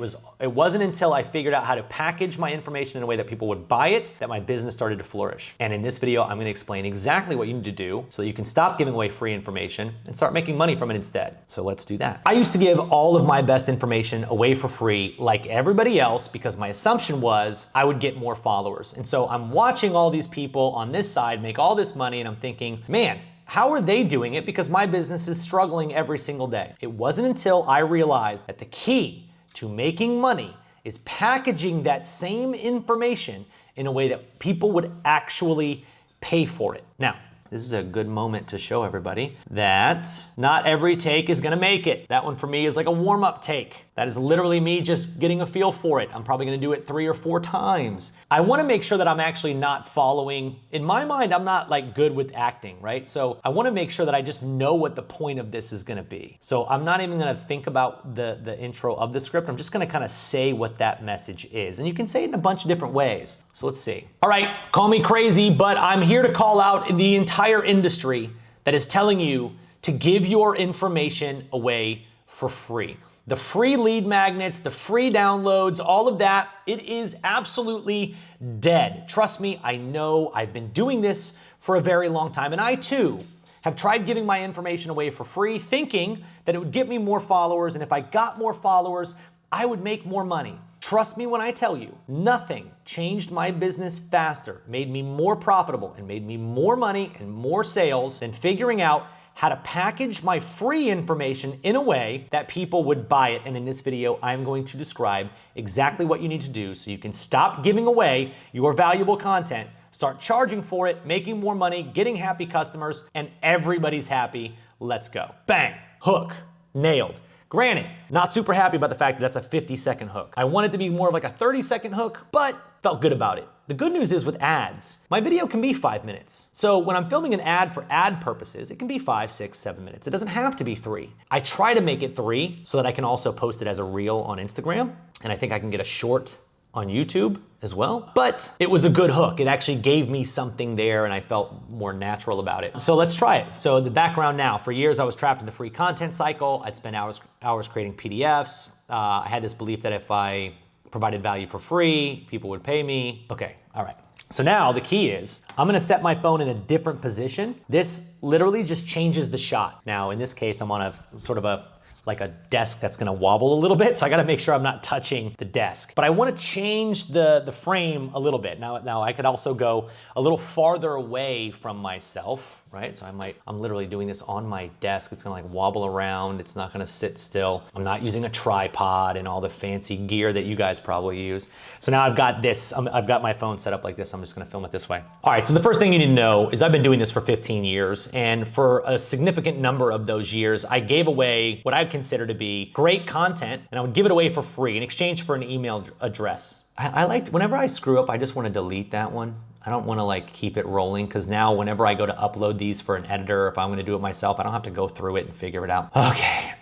wasn't until I figured out how to package my information in a way that people would buy it that my business started to flourish. And in this video, I'm gonna explain exactly what you need to do so that you can stop giving away free information and start making money from it instead. So let's do that. I used to give all of my best information away for free like everybody else because my assumption was I would get more followers. And so I'm watching all these people on this side make all this money and I'm thinking, man, how are they doing it? Because my business is struggling every single day. It wasn't until I realized that the key to making money is packaging that same information in a way that people would actually pay for it. Now, this is a good moment to show everybody that not every take is gonna make it. That one for me is like a warm-up take. That is literally me just getting a feel for it. I'm probably gonna do it 3 or 4 times. I wanna make sure that I'm actually not following, in my mind, I'm not like good with acting, right? So I wanna make sure that I just know what the point of this is gonna be. So I'm not even gonna think about the intro of the script. I'm just gonna kind of say what that message is. And you can say it in a bunch of different ways. So let's see. All right, call me crazy, but I'm here to call out the entire industry that is telling you to give your information away for free. The free lead magnets, the free downloads, all of that, it is absolutely dead. Trust me, I know. I've been doing this for a very long time, and I too have tried giving my information away for free, thinking that it would get me more followers, and if I got more followers, I would make more money. Trust me when I tell you, nothing changed my business faster, made me more profitable, and made me more money and more sales than figuring out how to package my free information in a way that people would buy it. And in this video, I'm going to describe exactly what you need to do so you can stop giving away your valuable content, start charging for it, making more money, getting happy customers, and everybody's happy. Let's go. Bang, hook, nailed. Granted, not super happy about the fact that that's a 50-second hook. I want it to be more of like a 30-second hook, but felt good about it. The good news is with ads, my video can be 5 minutes. So when I'm filming an ad for ad purposes, it can be 5, 6, 7 minutes. It doesn't have to be 3. I try to make it 3 so that I can also post it as a reel on Instagram, and I think I can get a short on YouTube as well. But it was a good hook. It actually gave me something there and I felt more natural about it. So let's try it. So the background now, for years I was trapped in the free content cycle. I'd spend hours creating PDFs. I had this belief that if I provided value for free, people would pay me. Okay, all right. So now the key is, I'm gonna set my phone in a different position. This literally just changes the shot. Now in this case, I'm on a sort of like a desk that's gonna wobble a little bit, so I gotta make sure I'm not touching the desk. But I wanna change the frame a little bit. Now I could also go a little farther away from myself, right? So I'm literally doing this on my desk. It's gonna like wobble around. It's not gonna sit still. I'm not using a tripod and all the fancy gear that you guys probably use. So now I've got this, I've got my phone set up like this. I'm just gonna film it this way. All right, so the first thing you need to know is I've been doing this for 15 years, and for a significant number of those years, I gave away what I consider to be great content, and I would give it away for free in exchange for an email address. I liked, whenever I screw up, I just wanna delete that one. I don't wanna like keep it rolling, because now whenever I go to upload these for an editor, if I'm gonna do it myself, I don't have to go through it and figure it out. Okay.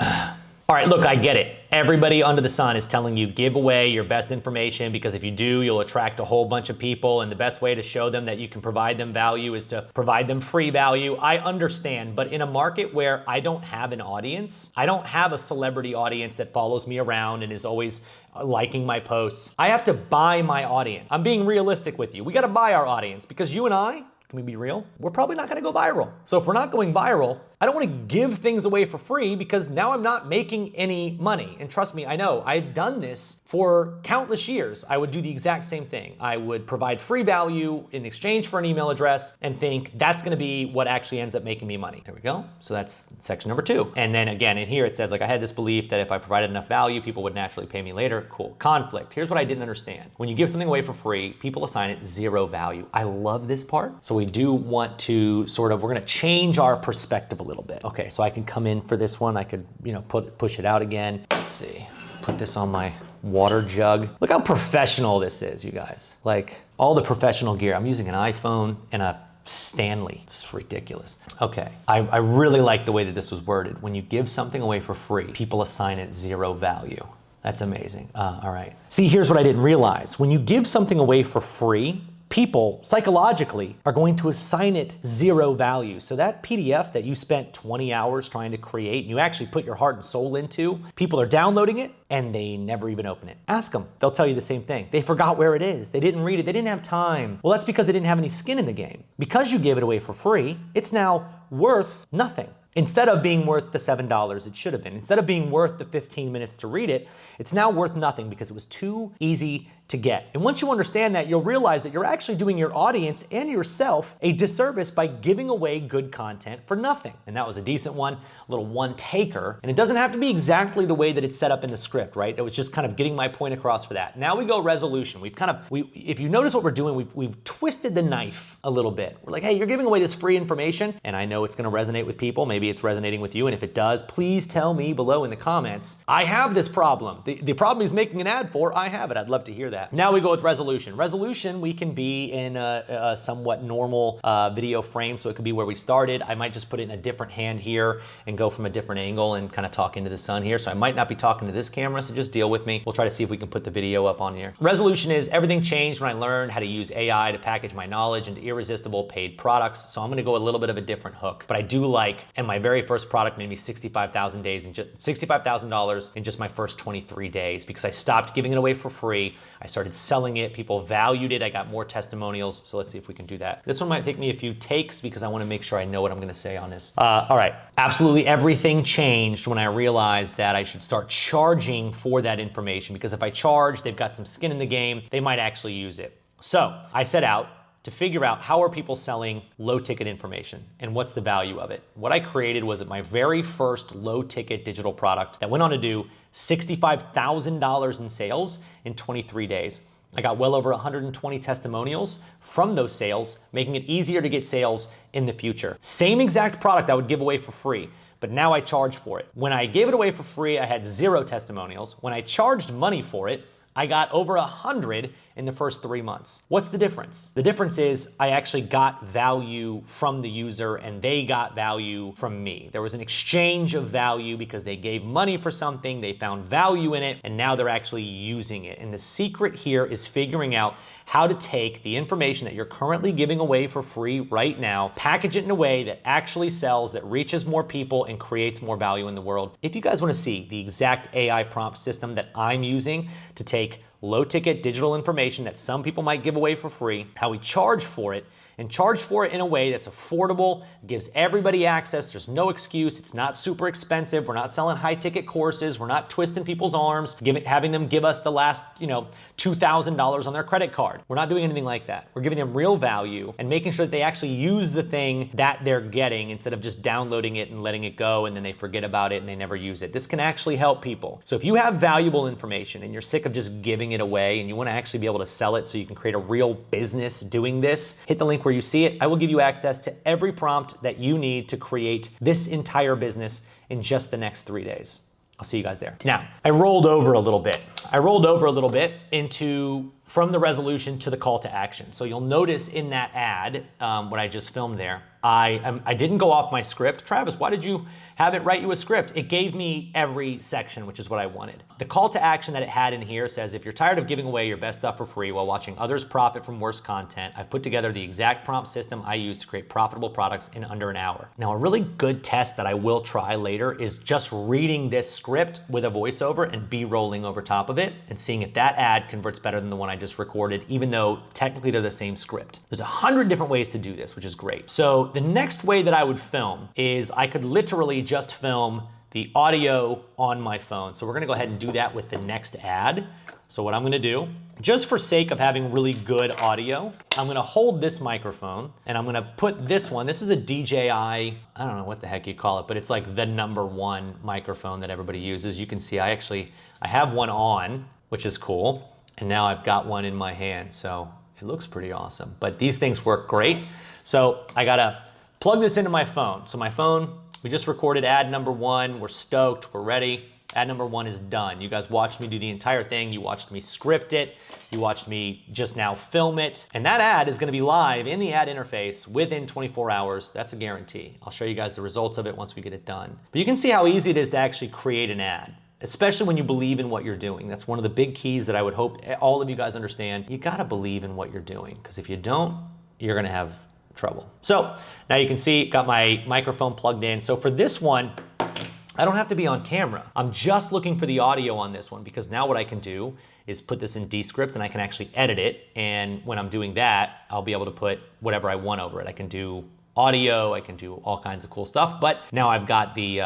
All right, look, I get it. Everybody under the sun is telling you give away your best information, because if you do, you'll attract a whole bunch of people, and the best way to show them that you can provide them value is to provide them free value. I understand, but in a market where I don't have an audience, I don't have a celebrity audience that follows me around and is always liking my posts. I have to buy my audience. I'm being realistic with you. We gotta buy our audience, because you and I, can we be real? We're probably not gonna go viral. So if we're not going viral, I don't wanna give things away for free, because now I'm not making any money. And trust me, I know, I've done this for countless years. I would do the exact same thing. I would provide free value in exchange for an email address and think that's gonna be what actually ends up making me money. There we go. So that's section number 2. And then again, in here it says, like, I had this belief that if I provided enough value, people would naturally pay me later. Cool. Conflict. Here's what I didn't understand. When you give something away for free, people assign it 0 value. I love this part. So we do want to sort of, we're gonna change our perspective a little bit. Okay, so I can come in for this one. I could, push it out again. Let's see, put this on my water jug. Look how professional this is, you guys. Like, all the professional gear. I'm using an iPhone and a Stanley. It's ridiculous. Okay, I really like the way that this was worded. When you give something away for free, people assign it 0 value. That's amazing. All right. See, here's what I didn't realize. When you give something away for free, people psychologically are going to assign it 0 value. So that PDF that you spent 20 hours trying to create and you actually put your heart and soul into, people are downloading it and they never even open it. Ask them. They'll tell you the same thing. They forgot where it is. They didn't read it. They didn't have time. Well, that's because they didn't have any skin in the game. Because you gave it away for free, it's now worth nothing. Instead of being worth the $7 it should have been, instead of being worth the 15 minutes to read it, it's now worth nothing because it was too easy to get. And once you understand that, you'll realize that you're actually doing your audience and yourself a disservice by giving away good content for nothing. And that was a decent one, a little one taker. And it doesn't have to be exactly the way that it's set up in the script, right? It was just kind of getting my point across for that. Now we go resolution. If you notice what we're doing, we've twisted the knife a little bit. We're like, hey, you're giving away this free information, and I know it's gonna resonate with people. Maybe it's resonating with you, and if it does, please tell me below in the comments. I have this problem. The problem he's making an ad for, I have it. I'd love to hear that. Now we go with resolution. Resolution, we can be in a somewhat normal video frame, so it could be where we started. I might just put it in a different hand here and go from a different angle and kind of talk into the sun here. So I might not be talking to this camera, so just deal with me. We'll try to see if we can put the video up on here. Resolution is everything changed when I learned how to use AI to package my knowledge into irresistible paid products. So I'm gonna go a little bit of a different hook, but I do like, and my very first product made me $65,000 in just my first 23 days because I stopped giving it away for free. I started selling it, people valued it, I got more testimonials, so let's see if we can do that. This one might take me a few takes because I wanna make sure I know what I'm gonna say on this. All right, absolutely everything changed when I realized that I should start charging for that information because if I charge, they've got some skin in the game, they might actually use it. So I set out to figure out how are people selling low ticket information and what's the value of it. What I created was my very first low ticket digital product that went on to do $65,000 in sales in 23 days. I got well over 120 testimonials from those sales, making it easier to get sales in the future. Same exact product I would give away for free, but now I charge for it. When I gave it away for free, I had 0 testimonials. When I charged money for it, I got over 100 in the first 3 months. What's the difference? The difference is I actually got value from the user and they got value from me. There was an exchange of value because they gave money for something, they found value in it, and now they're actually using it. And the secret here is figuring out how to take the information that you're currently giving away for free right now, package it in a way that actually sells, that reaches more people and creates more value in the world. If you guys wanna see the exact AI prompt system that I'm using to take low ticket digital information that some people might give away for free, how we charge for it, and charge for it in a way that's affordable, gives everybody access, there's no excuse, it's not super expensive, we're not selling high ticket courses, we're not twisting people's arms, having them give us the last, $2,000 on their credit card. We're not doing anything like that. We're giving them real value and making sure that they actually use the thing that they're getting instead of just downloading it and letting it go and then they forget about it and they never use it. This can actually help people. So if you have valuable information and you're sick of just giving it away and you wanna actually be able to sell it so you can create a real business doing this, hit the link where you see it. I will give you access to every prompt that you need to create this entire business in just the next 3 days. I'll see you guys there. Now, I rolled over a little bit. From the resolution to the call to action. So you'll notice in that ad, what I just filmed there, I didn't go off my script. Travis, why did you have it write you a script? It gave me every section, which is what I wanted. The call to action that it had in here says, if you're tired of giving away your best stuff for free while watching others profit from worse content, I've put together the exact prompt system I use to create profitable products in under an hour. Now, a really good test that I will try later is just reading this script with a voiceover and B-rolling over top of it and seeing if that ad converts better than the one I just recorded, even though technically they're the same script. There's 100 different ways to do this, which is great. So the next way that I would film is I could literally just film the audio on my phone. So we're gonna go ahead and do that with the next ad. So what I'm gonna do, just for sake of having really good audio, I'm gonna hold this microphone and I'm gonna put this one, this is a DJI, I don't know what the heck you call it, but it's like the #1 microphone that everybody uses. You can see I have one on, which is cool. And now I've got one in my hand, so it looks pretty awesome. But these things work great. So I gotta plug this into my phone. So my phone, we just recorded ad #1, we're stoked, we're ready. Ad number 1 is done. You guys watched me do the entire thing. You watched me script it. You watched me just now film it. And that ad is gonna be live in the ad interface within 24 hours. That's a guarantee. I'll show you guys the results of it once we get it done. But you can see how easy it is to actually create an ad, especially when you believe in what you're doing. That's one of the big keys that I would hope all of you guys understand. You gotta believe in what you're doing, because if you don't, you're gonna have trouble. So now you can see, got my microphone plugged in. So for this one, I don't have to be on camera. I'm just looking for the audio on this one, because now what I can do is put this in Descript and I can actually edit it. And when I'm doing that, I'll be able to put whatever I want over it. I can do audio, I can do all kinds of cool stuff, but now I've got the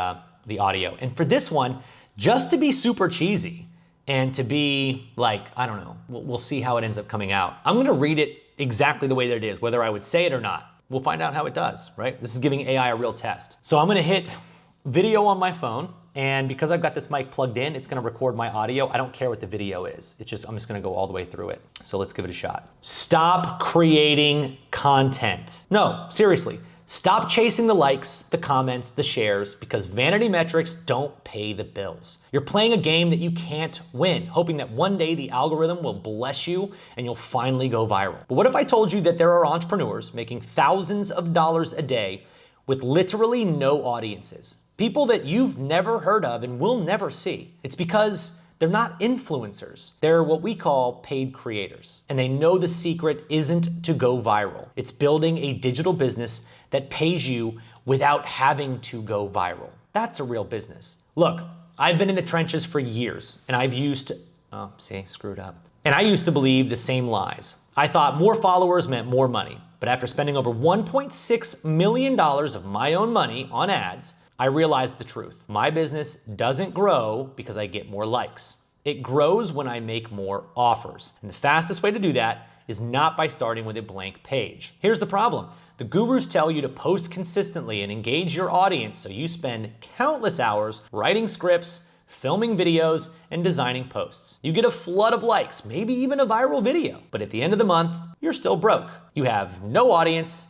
audio. And for this one, just to be super cheesy and to be like, I don't know, we'll see how it ends up coming out. I'm gonna read it exactly the way that it is, whether I would say it or not. We'll find out how it does, right? This is giving AI a real test. So I'm gonna hit video on my phone, and because I've got this mic plugged in, it's gonna record my audio. I don't care what the video is. I'm just gonna go all the way through it. So let's give it a shot. Stop creating content. No, seriously. Stop chasing the likes, the comments, the shares, because vanity metrics don't pay the bills. You're playing a game that you can't win, hoping that one day the algorithm will bless you and you'll finally go viral. But what if I told you that there are entrepreneurs making thousands of dollars a day with literally no audiences? People that you've never heard of and will never see. It's because they're not influencers. They're what we call paid creators. And they know the secret isn't to go viral. It's building a digital business that pays you without having to go viral. That's a real business. Look, I've been in the trenches for years, and I've used, screwed up. And I used to believe the same lies. I thought more followers meant more money. But after spending over $1.6 million of my own money on ads, I realized the truth. My business doesn't grow because I get more likes. It grows when I make more offers. And the fastest way to do that is not by starting with a blank page. Here's the problem. The gurus tell you to post consistently and engage your audience, so you spend countless hours writing scripts, filming videos, and designing posts. You get a flood of likes, maybe even a viral video. But at the end of the month, you're still broke. You have no audience,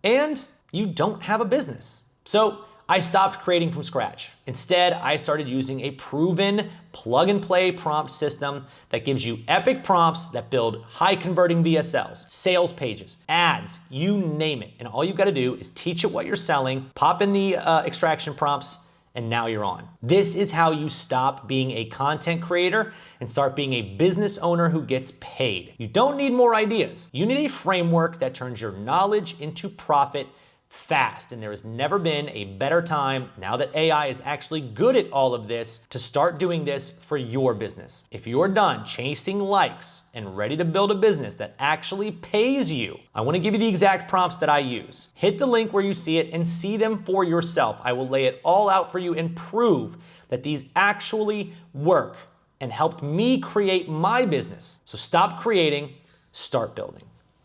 and you don't have a business. So I stopped creating from scratch. Instead, I started using a proven plug-and-play prompt system that gives you epic prompts that build high-converting VSLs, sales pages, ads, you name it. And all you've got to do is teach it what you're selling, pop in the extraction prompts, and now you're on. This is how you stop being a content creator and start being a business owner who gets paid. You don't need more ideas. You need a framework that turns your knowledge into profit fast, and there has never been a better time, now that AI is actually good at all of this, to start doing this for your business. If you're done chasing likes and ready to build a business that actually pays you, I want to give you the exact prompts that I use. Hit the link where you see it and see them for yourself. I will lay it all out for you and prove that these actually work and helped me create my business. So stop creating, start building.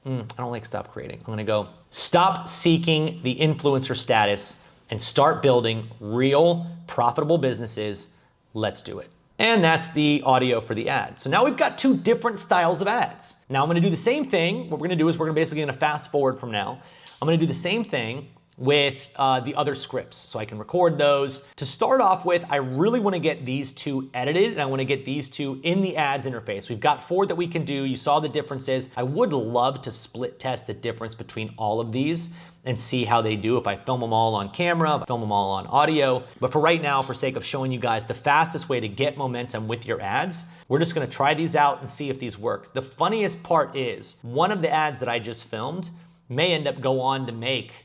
I don't like stop creating. I'm gonna go stop seeking the influencer status and start building real profitable businesses. Let's do it. And that's the audio for the ad. So now we've got two different styles of ads. Now I'm gonna do the same thing. What we're gonna do is we're basically gonna fast forward from now. I'm gonna do the same thing with the other scripts, so I can record those. To start off with, I really wanna get these two edited, and I wanna get these two in the ads interface. We've got 4 that we can do. You saw the differences. I would love to split test the difference between all of these and see how they do if I film them all on camera, if I film them all on audio. But for right now, for sake of showing you guys the fastest way to get momentum with your ads, we're just gonna try these out and see if these work. The funniest part is, one of the ads that I just filmed may end up go on to make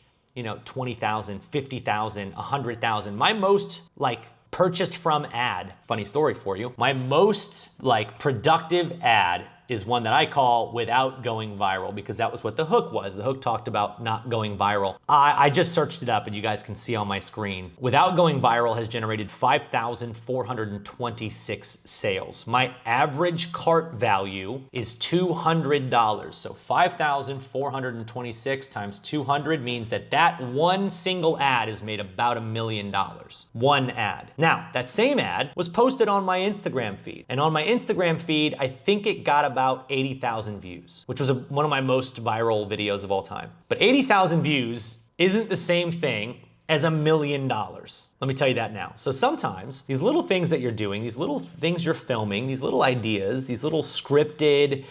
20,000, 50,000, 100,000. My most purchased from ad, funny story for you, my most productive ad is one that I call without going viral, because that was what the hook was. The hook talked about not going viral. I just searched it up and you guys can see on my screen. Without going viral has generated 5,426 sales. My average cart value is $200. So 5,426 times 200 means that one single ad has made about $1 million. One ad. Now, that same ad was posted on my Instagram feed. And on my Instagram feed, I think it got about 80,000 views, which was one of my most viral videos of all time. But 80,000 views isn't the same thing as $1 million. Let me tell you that now. So sometimes these little things that you're doing, these little things you're filming, these little ideas, these little scripted,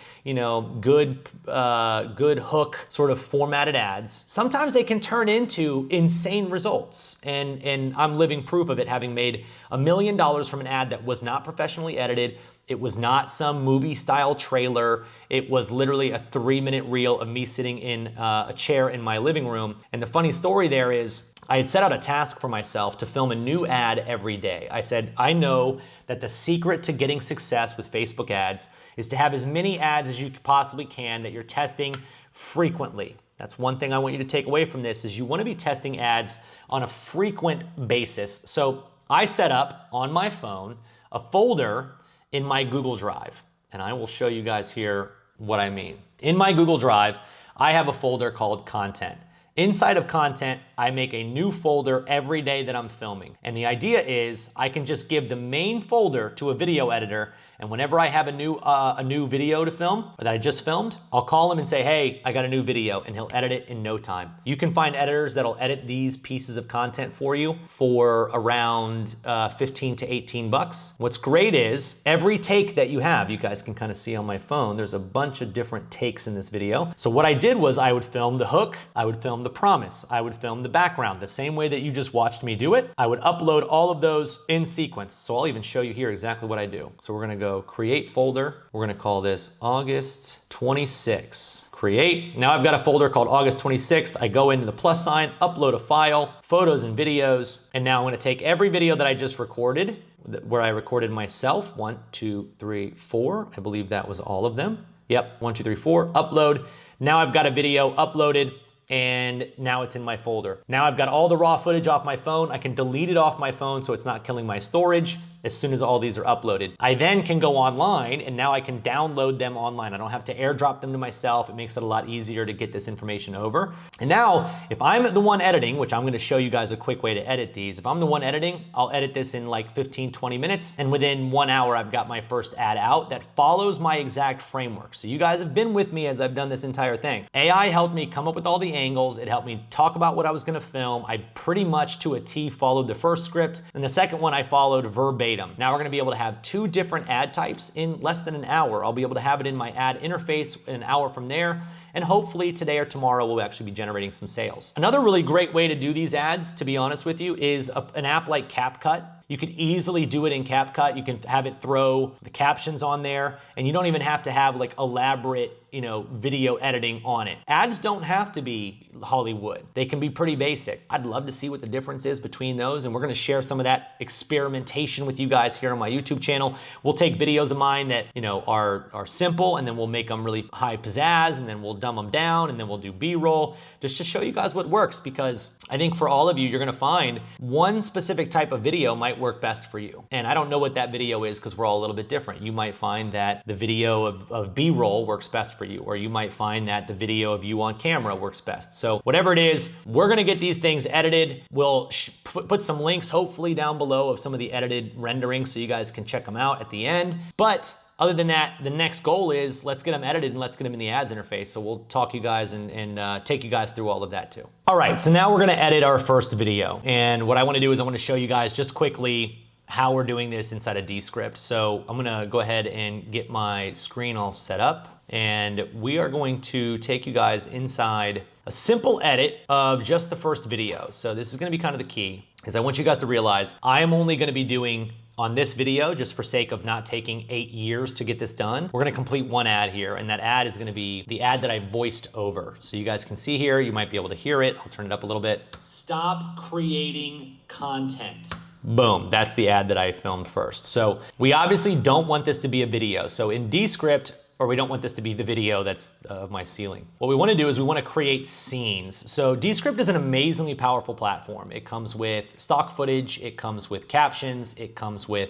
good hook sort of formatted ads, sometimes they can turn into insane results. And I'm living proof of it, having made $1 million from an ad that was not professionally edited. It was not some movie style trailer. It was literally a 3-minute reel of me sitting in a chair in my living room. And the funny story there is I had set out a task for myself to film a new ad every day. I said, I know that the secret to getting success with Facebook ads is to have as many ads as you possibly can that you're testing frequently. That's one thing I want you to take away from this is you want to be testing ads on a frequent basis. So I set up on my phone a folder in my Google Drive, and I will show you guys here what I mean. In my Google Drive, I have a folder called Content. Inside of Content, I make a new folder every day that I'm filming. And the idea is I can just give the main folder to a video editor, and whenever I have a new video to film or that I just filmed, I'll call him and say, hey, I got a new video, and he'll edit it in no time. You can find editors that'll edit these pieces of content for you for around 15 to 18 bucks. What's great is every take that you have, you guys can kind of see on my phone, there's a bunch of different takes in this video. So what I did was I would film the hook, I would film the promise, I would film the background, the same way that you just watched me do it. I would upload all of those in sequence. So I'll even show you here exactly what I do. So we're gonna go create folder. We're gonna call this August 26. Create. Now I've got a folder called August 26th. I go into the plus sign, upload a file, photos and videos, and now I'm gonna take every video that I just recorded, where I recorded myself, 1, 2, 3, 4. I believe that was all of them. Yep, 1, 2, 3, 4, upload. Now I've got a video uploaded, and now it's in my folder. Now I've got all the raw footage off my phone. I can delete it off my phone so it's not killing my storage as soon as all these are uploaded. I then can go online, and now I can download them online. I don't have to airdrop them to myself. It makes it a lot easier to get this information over. And now, if I'm the one editing, which I'm gonna show you guys a quick way to edit these, if I'm the one editing, I'll edit this in like 15, 20 minutes, and within 1 hour, I've got my first ad out that follows my exact framework. So you guys have been with me as I've done this entire thing. AI helped me come up with all the angles. It helped me talk about what I was gonna film. I pretty much to a T followed the first script, and the second one I followed verbatim. Now we're gonna be able to have 2 different ad types in less than an hour. I'll be able to have it in my ad interface an hour from there, and hopefully today or tomorrow we'll actually be generating some sales. Another really great way to do these ads, to be honest with you, is an app like CapCut. You could easily do it in CapCut. You can have it throw the captions on there, and you don't even have to have like elaborate, video editing on it. Ads don't have to be Hollywood. They can be pretty basic. I'd love to see what the difference is between those, and we're gonna share some of that experimentation with you guys here on my YouTube channel. We'll take videos of mine that, are simple, and then we'll make them really high pizzazz, and then we'll dumb them down, and then we'll do B-roll, just to show you guys what works, because I think for all of you, you're gonna find one specific type of video might work best for you. And I don't know what that video is because we're all a little bit different. You might find that the video of B-roll works best for you, or you might find that the video of you on camera works best. So whatever it is, we're gonna get these things edited. We'll put some links hopefully down below of some of the edited renderings so you guys can check them out at the end. But other than that, the next goal is let's get them edited and let's get them in the ads interface. So we'll talk you guys and take you guys through all of that too. All right, so now we're gonna edit our first video. And what I wanna do is I wanna show you guys just quickly how we're doing this inside of Descript. So I'm gonna go ahead and get my screen all set up. And we are going to take you guys inside a simple edit of just the first video. So this is gonna be kind of the key, is I want you guys to realize I am only gonna be doing on this video, just for sake of not taking 8 years to get this done, we're gonna complete one ad here, and that ad is gonna be the ad that I voiced over. So you guys can see here, you might be able to hear it. I'll turn it up a little bit. Stop creating content. Boom, that's the ad that I filmed first. So we obviously don't want this to be a video. So in Descript, or we don't want this to be the video that's of my ceiling. What we wanna do is we wanna create scenes. So Descript is an amazingly powerful platform. It comes with stock footage, it comes with captions, it comes with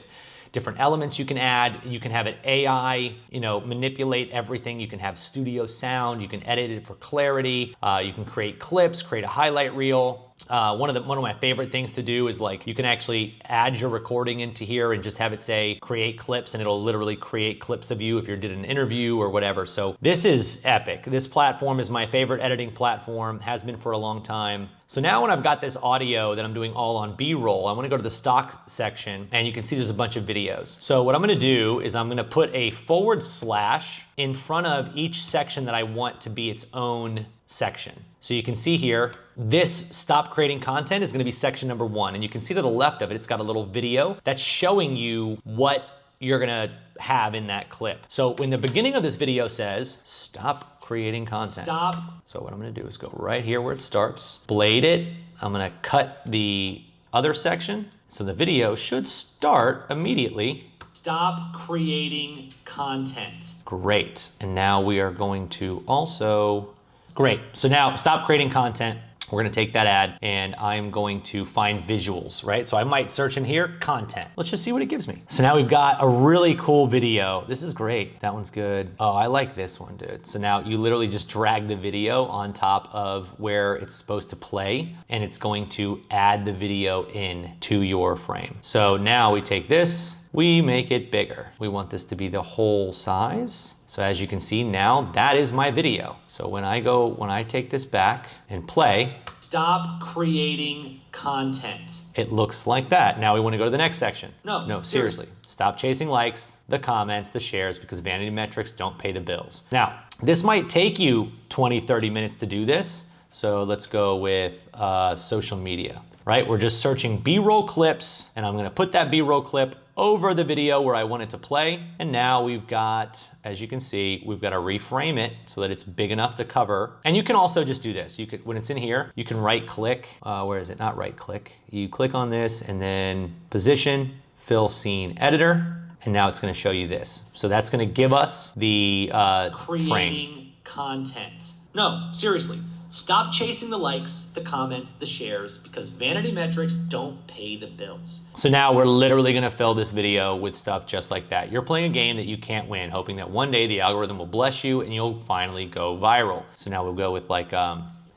different elements you can add. You can have it AI, manipulate everything. You can have studio sound, you can edit it for clarity. You can create clips, create a highlight reel. One of my favorite things to do is like you can actually add your recording into here and just have it say create clips, and it'll literally create clips of you if you did an interview or whatever. So this is epic. This platform is my favorite editing platform, has been for a long time. So now when I've got this audio that I'm doing all on B-roll, I wanna go to the stock section, and you can see there's a bunch of videos. So what I'm gonna do is I'm gonna put a / in front of each section that I want to be its own section. So you can see here, this stop creating content is gonna be section number 1. And you can see to the left of it, it's got a little video that's showing you what you're gonna have in that clip. So when the beginning of this video says, stop creating content. Stop. So what I'm gonna do is go right here where it starts, blade it. I'm gonna cut the other section. So the video should start immediately. Stop creating content. Great. And now we are going to also, great. So now stop creating content. We're gonna take that ad and I'm going to find visuals, right? So I might search in here, content. Let's just see what it gives me. So now we've got a really cool video. This is great. That one's good. Oh, I like this one, dude. So now you literally just drag the video on top of where it's supposed to play, and it's going to add the video in to your frame. So now we take this, we make it bigger. We want this to be the whole size. So as you can see now, that is my video. So when I take this back and play, stop creating content. It looks like that. Now we want to go to the next section. No, seriously. Stop chasing likes, the comments, the shares, because vanity metrics don't pay the bills. Now, this might take you 20, 30 minutes to do this. So let's go with social media, right? We're just searching B-roll clips, and I'm gonna put that B-roll clip over the video where I want it to play. And now we've got, as you can see, we've got to reframe it so that it's big enough to cover. And you can also just do this. You could, when it's in here, you can right click, where is it? Not right click. You click on this and then position, fill scene editor. And now it's gonna show you this. So that's gonna give us the creating frame. Content. No, seriously. Stop chasing the likes, the comments, the shares, because vanity metrics don't pay the bills. So now we're literally gonna fill this video with stuff just like that. You're playing a game that you can't win, hoping that one day the algorithm will bless you and you'll finally go viral. So now we'll go with like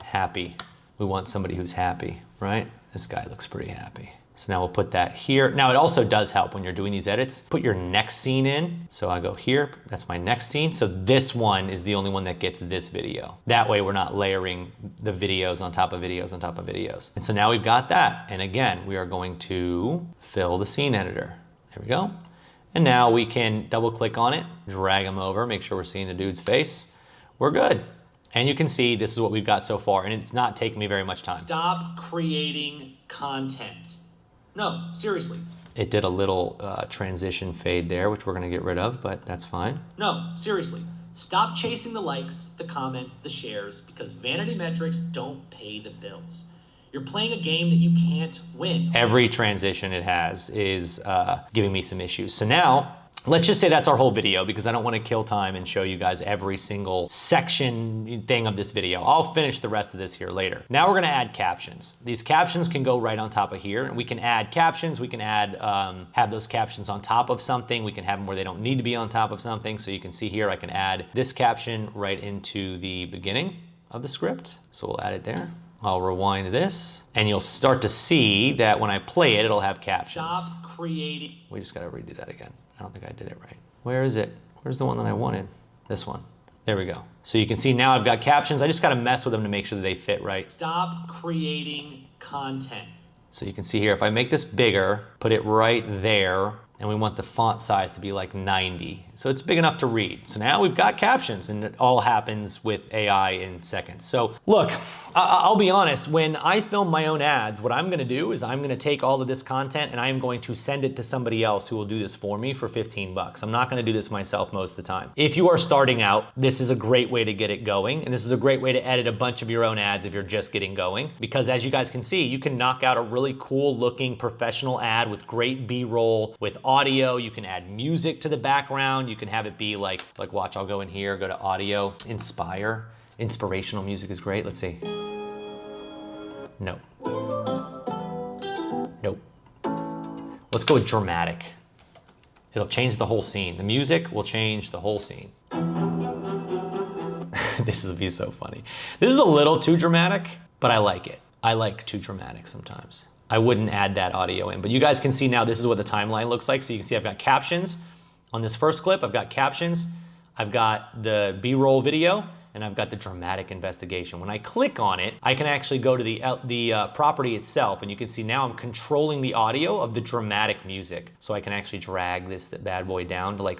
happy. We want somebody who's happy, right? This guy looks pretty happy. So now we'll put that here. Now it also does help when you're doing these edits. Put your next scene in. So I go here, that's my next scene. So this one is the only one that gets this video. That way we're not layering the videos on top of videos on top of videos. And so now we've got that. And again, we are going to fill the scene editor. There we go. And now we can double click on it, drag them over, make sure we're seeing the dude's face. We're good. And you can see this is what we've got so far, and it's not taking me very much time. Stop creating content. No, seriously. It did a little transition fade there, which we're gonna get rid of, but that's fine. No, seriously. Stop chasing the likes, the comments, the shares, because vanity metrics don't pay the bills. You're playing a game that you can't win. Every transition it has is giving me some issues. So now, let's just say that's our whole video, because I don't want to kill time and show you guys every single section thing of this video. I'll finish the rest of this here later. Now we're gonna add captions. These captions can go right on top of here, and we can add captions. We can add, have those captions on top of something. We can have them where they don't need to be on top of something. So you can see here, I can add this caption right into the beginning of the script. So we'll add it there. I'll rewind this, and you'll start to see that when I play it, it'll have captions. Stop creating. We just gotta redo that again. I don't think I did it right. Where is it? Where's the one that I wanted? This one. There we go. So you can see now I've got captions. I just gotta mess with them to make sure that they fit right. Stop creating content. So you can see here, if I make this bigger, put it right there, and we want the font size to be like 90. So it's big enough to read. So now we've got captions, and it all happens with AI in seconds. So look, I'll be honest, when I film my own ads, what I'm gonna do is I'm gonna take all of this content and I'm going to send it to somebody else who will do this for me for 15 bucks. I'm not gonna do this myself most of the time. If you are starting out, this is a great way to get it going, and this is a great way to edit a bunch of your own ads if you're just getting going, because as you guys can see, you can knock out a really cool looking professional ad with great B-roll, with audio. You can add music to the background. You can have it be like watch, I'll go in here, go to audio, inspire. Inspirational music is great. Let's see. No. Nope. Let's go with dramatic. It'll change the whole scene. The music will change the whole scene. This will be so funny. This is a little too dramatic, but I like it. I like too dramatic sometimes. I wouldn't add that audio in, but you guys can see now this is what the timeline looks like. So you can see I've got captions on this first clip. I've got captions. I've got the B-roll video, and I've got the dramatic investigation. When I click on it, I can actually go to the property itself, and you can see now I'm controlling the audio of the dramatic music. So I can actually drag this bad boy down to like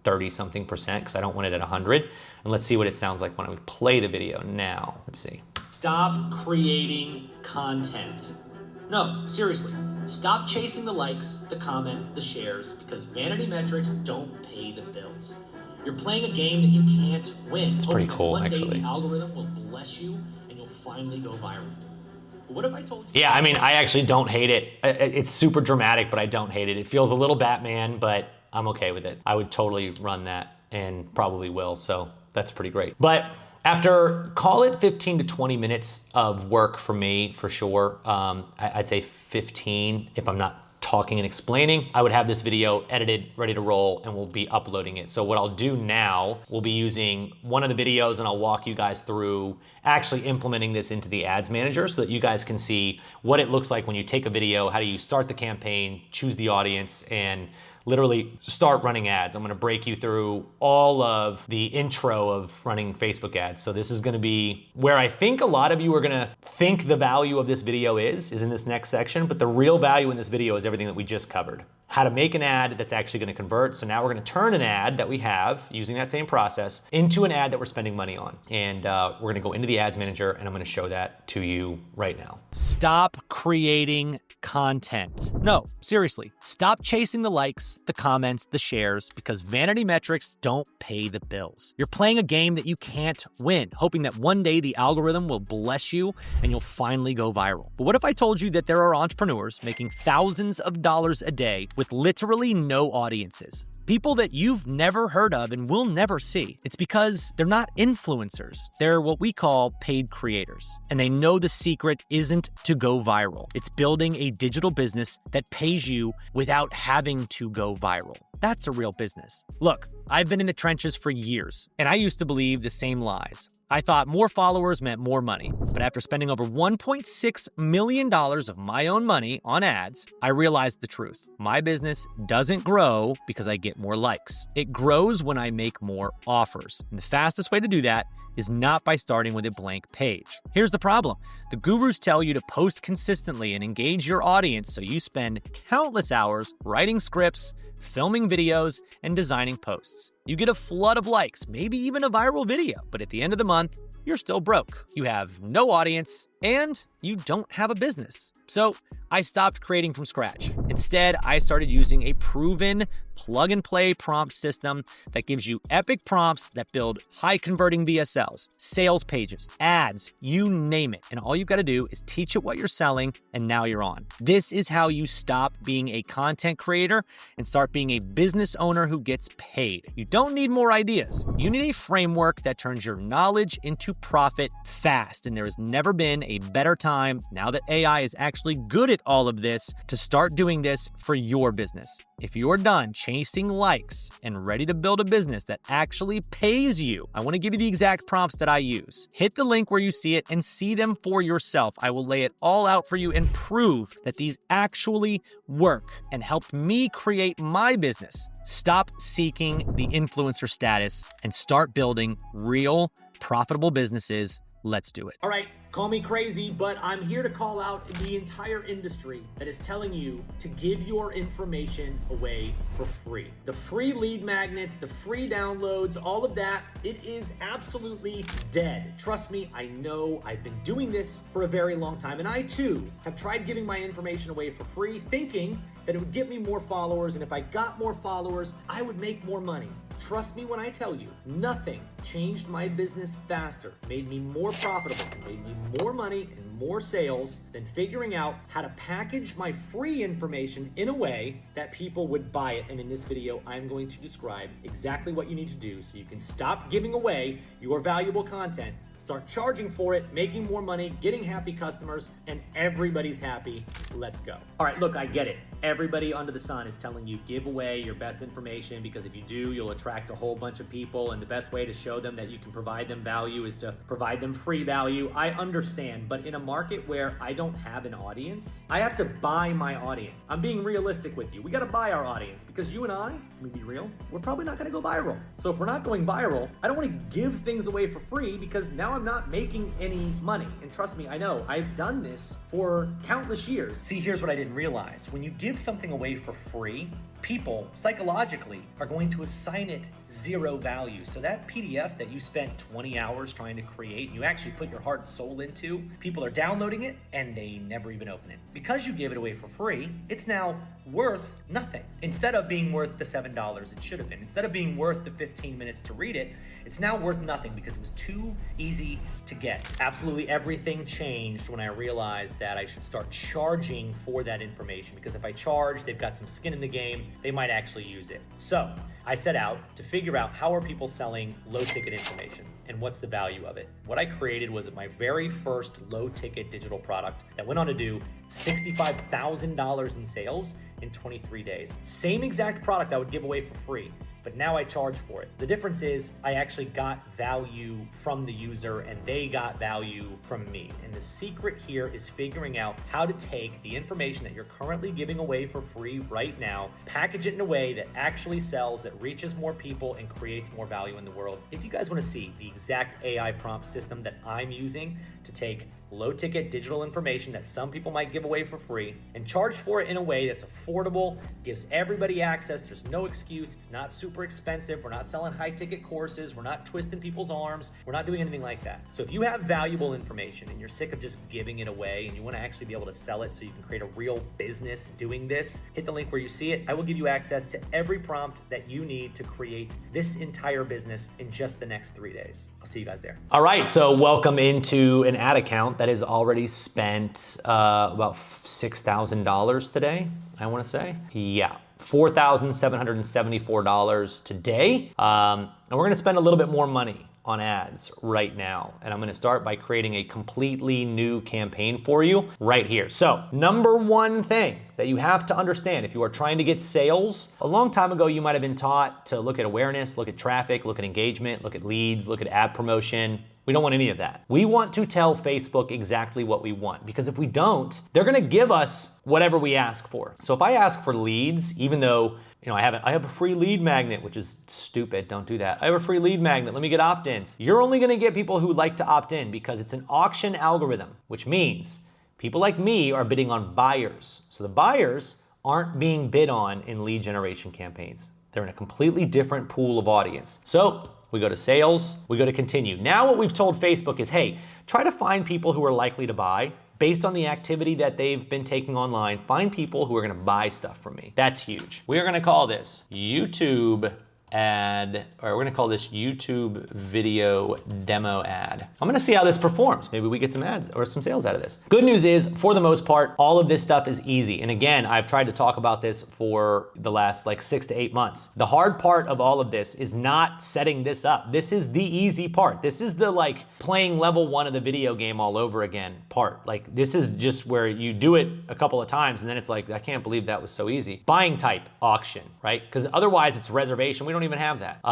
30-something% because I don't want it at 100. And let's see what it sounds like when I play the video now. Let's see. Stop creating content. No, seriously, stop chasing the likes, the comments, the shares, because vanity metrics don't pay the bills. You're playing a game that you can't win. It's pretty cool, actually. One day the algorithm will bless you and you'll finally go viral. But what if I told you? Yeah, I mean, I actually don't hate it. It's super dramatic, but I don't hate it. It feels a little Batman, but I'm okay with it. I would totally run that and probably will, so that's pretty great. But after, call it 15 to 20 minutes of work for me, for sure, I'd say 15 if I'm not talking and explaining, I would have this video edited, ready to roll, and we'll be uploading it. So what I'll do now, we'll be using one of the videos and I'll walk you guys through actually implementing this into the ads manager so that you guys can see what it looks like when you take a video, how do you start the campaign, choose the audience, and literally start running ads. I'm gonna break you through all of the intro of running Facebook ads. So this is gonna be where I think a lot of you are gonna think the value of this video is in this next section, but the real value in this video is everything that we just covered. How to make an ad that's actually gonna convert. So now we're gonna turn an ad that we have using that same process into an ad that we're spending money on. And we're gonna go into the ads manager and I'm gonna show that to you right now. Stop creating content. No, seriously, stop chasing the likes, the comments, the shares, because vanity metrics don't pay the bills. You're playing a game that you can't win, hoping that one day the algorithm will bless you and you'll finally go viral. But what if I told you that there are entrepreneurs making thousands of dollars a day with literally no audiences? People that you've never heard of and will never see. It's because they're not influencers. They're what we call paid creators. And they know the secret isn't to go viral. It's building a digital business that pays you without having to go viral. That's a real business. Look, I've been in the trenches for years, and I used to believe the same lies. I thought more followers meant more money. But after spending over $1.6 million of my own money on ads, I realized the truth. My business doesn't grow because I get more likes. It grows when I make more offers. And the fastest way to do that is not by starting with a blank page. Here's the problem. The gurus tell you to post consistently and engage your audience, so you spend countless hours writing scripts, filming videos, and designing posts. You get a flood of likes, maybe even a viral video, but at the end of the month, you're still broke. You have no audience, and you don't have a business. So I stopped creating from scratch. Instead, I started using a proven plug-and-play prompt system that gives you epic prompts that build high-converting VSLs, sales pages, ads, you name it. And all you've got to do is teach it what you're selling, and now you're on. This is how you stop being a content creator and start being a business owner who gets paid. You don't need more ideas. You need a framework that turns your knowledge into profit fast. And there has never been a better time, now that AI is actually good at all of this, to start doing this for your business. If you're done chasing likes and ready to build a business that actually pays you, I want to give you the exact prompts that I use. Hit the link where you see it and see them for yourself. I will lay it all out for you and prove that these actually work and helped me create my business. Stop seeking the influencer status and start building real, profitable businesses. Let's do it. All right, call me crazy, but I'm here to call out the entire industry that is telling you to give your information away for free. The free lead magnets, the free downloads, all of that, it is absolutely dead. Trust me, I know. I've been doing this for a very long time, and I too have tried giving my information away for free, thinking that it would get me more followers, and if I got more followers, I would make more money. Trust me when I tell you, nothing changed my business faster, made me more profitable, and made me more money and more sales than figuring out how to package my free information in a way that people would buy it. And in this video, I'm going to describe exactly what you need to do so you can stop giving away your valuable content start charging for it, making more money, getting happy customers, and everybody's happy. Let's go. All right, look, I get it. Everybody under the sun is telling you give away your best information, because if you do, you'll attract a whole bunch of people, and the best way to show them that you can provide them value is to provide them free value. I understand, but in a market where I don't have an audience, I have to buy my audience. I'm being realistic with you. We got to buy our audience, because you and I, let me be real, we're probably not going to go viral. So if we're not going viral, I don't want to give things away for free, because now I'm not making any money. And trust me, I know I've done this for countless years. See, here's what I didn't realize. When you give something away for free, people psychologically are going to assign it zero value. So that PDF that you spent 20 hours trying to create, you actually put your heart and soul into, people are downloading it and they never even open it. Because you gave it away for free, it's now worth nothing. Instead of being worth the $7 it should have been, instead of being worth the 15 minutes to read it, it's now worth nothing because it was too easy to get. Absolutely everything changed when I realized that I should start charging for that information, because if I charge, they've got some skin in the game, they might actually use it. So I set out to figure out how are people selling low ticket information and what's the value of it. What I created was my very first low ticket digital product that went on to do $65,000 in sales in 23 days. Same exact product I would give away for free, but now I charge for it. The difference is I actually got value from the user and they got value from me. And the secret here is figuring out how to take the information that you're currently giving away for free right now, package it in a way that actually sells, that reaches more people and creates more value in the world. If you guys want to see the exact AI prompt system that I'm using to take low ticket digital information that some people might give away for free and charge for it in a way that's affordable, gives everybody access, there's no excuse, it's not super expensive, we're not selling high ticket courses, we're not twisting people's arms, we're not doing anything like that. So if you have valuable information and you're sick of just giving it away and you want to actually be able to sell it so you can create a real business doing this, hit the link where you see it. I will give you access to every prompt that you need to create this entire business in just the next 3 days. I'll see you guys there. All right, so welcome into an ad account that has already spent about $6,000 today, I want to say. Yeah, $4,774 today. And we're going to spend a little bit more money on ads right now. And I'm going to start by creating a completely new campaign for you right here. So number one thing that you have to understand if you are trying to get sales, a long time ago, you might've been taught to look at awareness, look at traffic, look at engagement, look at leads, look at ad promotion. We don't want any of that. We want to tell Facebook exactly what we want, because if we don't, they're gonna give us whatever we ask for. So if I ask for leads, even though I have a free lead magnet, which is stupid, don't do that. I have a free lead magnet, let me get opt-ins. You're only gonna get people who like to opt in because it's an auction algorithm, which means people like me are bidding on buyers. So the buyers aren't being bid on in lead generation campaigns. They're in a completely different pool of audience. So we go to sales, we go to continue. Now what we've told Facebook is, hey, try to find people who are likely to buy based on the activity that they've been taking online. Find people who are gonna buy stuff from me. That's huge. We are gonna call this YouTube ad, or we're gonna call this YouTube video demo ad. I'm gonna see how this performs. Maybe we get some ads or some sales out of this. Good news is, for the most part, all of this stuff is easy. And again, I've tried to talk about this for the last 6 to 8 months. The hard part of all of this is not setting this up. This is the easy part. This is the playing level 1 of the video game all over again part. This is just where you do it a couple of times and then it's I can't believe that was so easy. Buying type, auction, right? Because otherwise it's reservation. We don't even have that.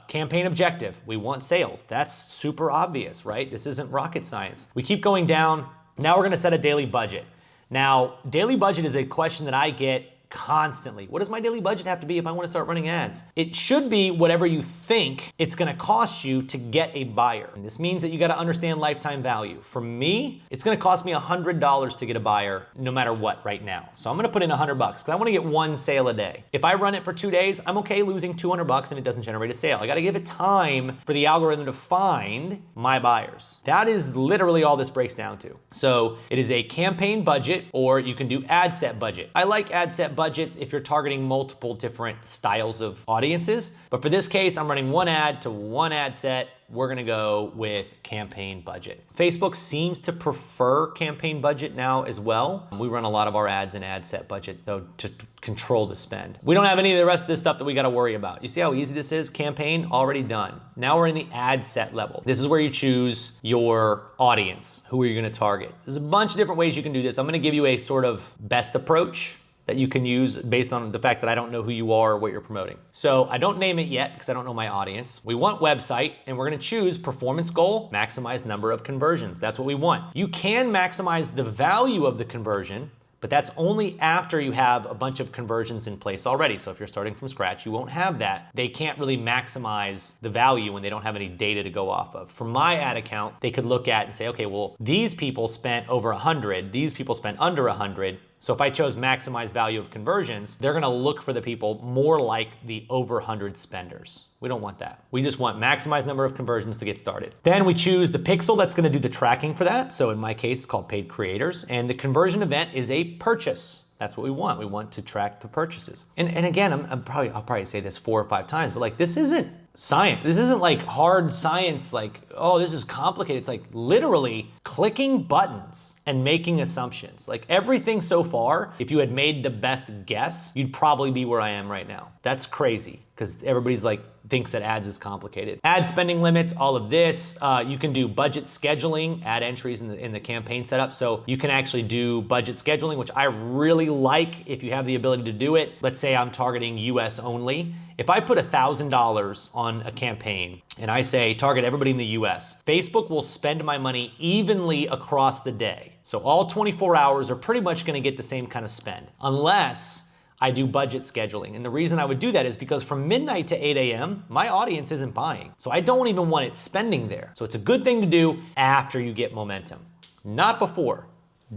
Campaign objective, we want sales. That's super obvious, right? This isn't rocket science. We keep going down. Now we're gonna set a daily budget. Now, daily budget is a question that I get constantly. What does my daily budget have to be if I want to start running ads? It should be whatever you think it's going to cost you to get a buyer. And this means that you got to understand lifetime value. For me, it's going to cost me $100 to get a buyer no matter what right now. So I'm going to put in $100 because I want to get 1 sale a day. If I run it for 2 days, I'm okay losing $200 and it doesn't generate a sale. I got to give it time for the algorithm to find my buyers. That is literally all this breaks down to. So it is a campaign budget, or you can do ad set budget. I like ad set budgets if you're targeting multiple different styles of audiences. But for this case, I'm running 1 ad to 1 ad set. we're gonna go with campaign budget. Facebook seems to prefer campaign budget now as well. We run a lot of our ads in ad set budget though to control the spend. We don't have any of the rest of this stuff that we gotta worry about. You see how easy this is? Campaign already done. Now we're in the ad set level. This is where you choose your audience. Who are you gonna target? There's a bunch of different ways you can do this. I'm gonna give you a sort of best approach that you can use based on the fact that I don't know who you are or what you're promoting. So I don't name it yet because I don't know my audience. We want website, and we're gonna choose performance goal, maximize number of conversions. That's what we want. You can maximize the value of the conversion, but that's only after you have a bunch of conversions in place already. So if you're starting from scratch, you won't have that. They can't really maximize the value when they don't have any data to go off of. For my ad account, they could look at and say, okay, well, these people spent over 100, these people spent under 100. So if I chose maximize value of conversions, they're gonna look for the people more like the over 100 spenders. We don't want that. We just want maximize number of conversions to get started. Then we choose the pixel that's gonna do the tracking for that. So in my case, it's called paid creators. And the conversion event is a purchase. That's what we want. We want to track the purchases. And again, I'll probably say this 4 or 5 times, but like this isn't science. This isn't like hard science, like, oh, this is complicated. It's like literally clicking buttons and making assumptions. Like everything so far, if you had made the best guess, you'd probably be where I am right now. That's crazy because everybody's like thinks that ads is complicated. Ad spending limits, all of this. You can do budget scheduling, ad entries in the campaign setup. So you can actually do budget scheduling, which I really like if you have the ability to do it. Let's say I'm targeting US only. If I put $1,000 on a campaign and I say target everybody in the US, Facebook will spend my money evenly across the day. So all 24 hours are pretty much gonna get the same kind of spend, unless I do budget scheduling. And the reason I would do that is because from midnight to 8 a.m., my audience isn't buying. So I don't even want it spending there. So it's a good thing to do after you get momentum, not before.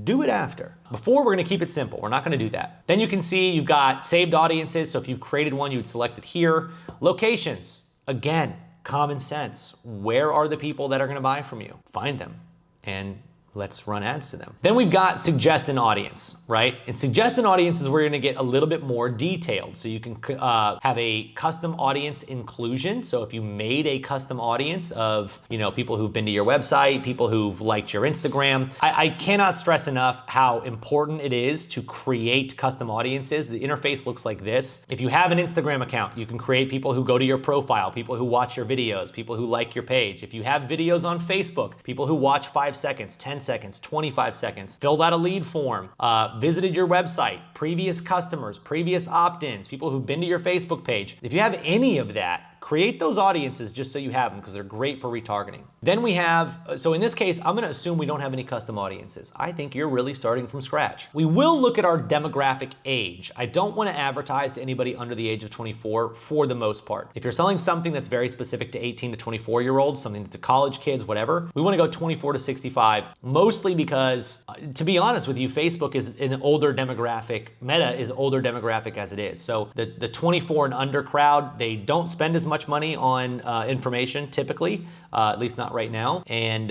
Do it after. Before, we're gonna keep it simple. We're not gonna do that. Then you can see you've got saved audiences. So if you've created one, you would select it here. Locations, again, common sense. Where are the people that are gonna buy from you? Find them and let's run ads to them. Then we've got suggest an audience, right? And suggest an audience is where you're gonna get a little bit more detailed. So you can have a custom audience inclusion. So if you made a custom audience of, people who've been to your website, people who've liked your Instagram, I cannot stress enough how important it is to create custom audiences. The interface looks like this. If you have an Instagram account, you can create people who go to your profile, people who watch your videos, people who like your page. If you have videos on Facebook, people who watch 5 seconds, 10 seconds, 25 seconds, filled out a lead form, visited your website, previous customers, previous opt-ins, people who've been to your Facebook page. If you have any of that, create those audiences just so you have them because they're great for retargeting. Then we have, so in this case, I'm gonna assume we don't have any custom audiences. I think you're really starting from scratch. We will look at our demographic age. I don't wanna advertise to anybody under the age of 24 for the most part. If you're selling something that's very specific to 18 to 24-year-olds, something to college kids, whatever, we wanna go 24 to 65, mostly because, to be honest with you, Facebook is an older demographic, Meta is older demographic as it is. So the 24 and under crowd, they don't spend as much money on information typically, at least not right now. And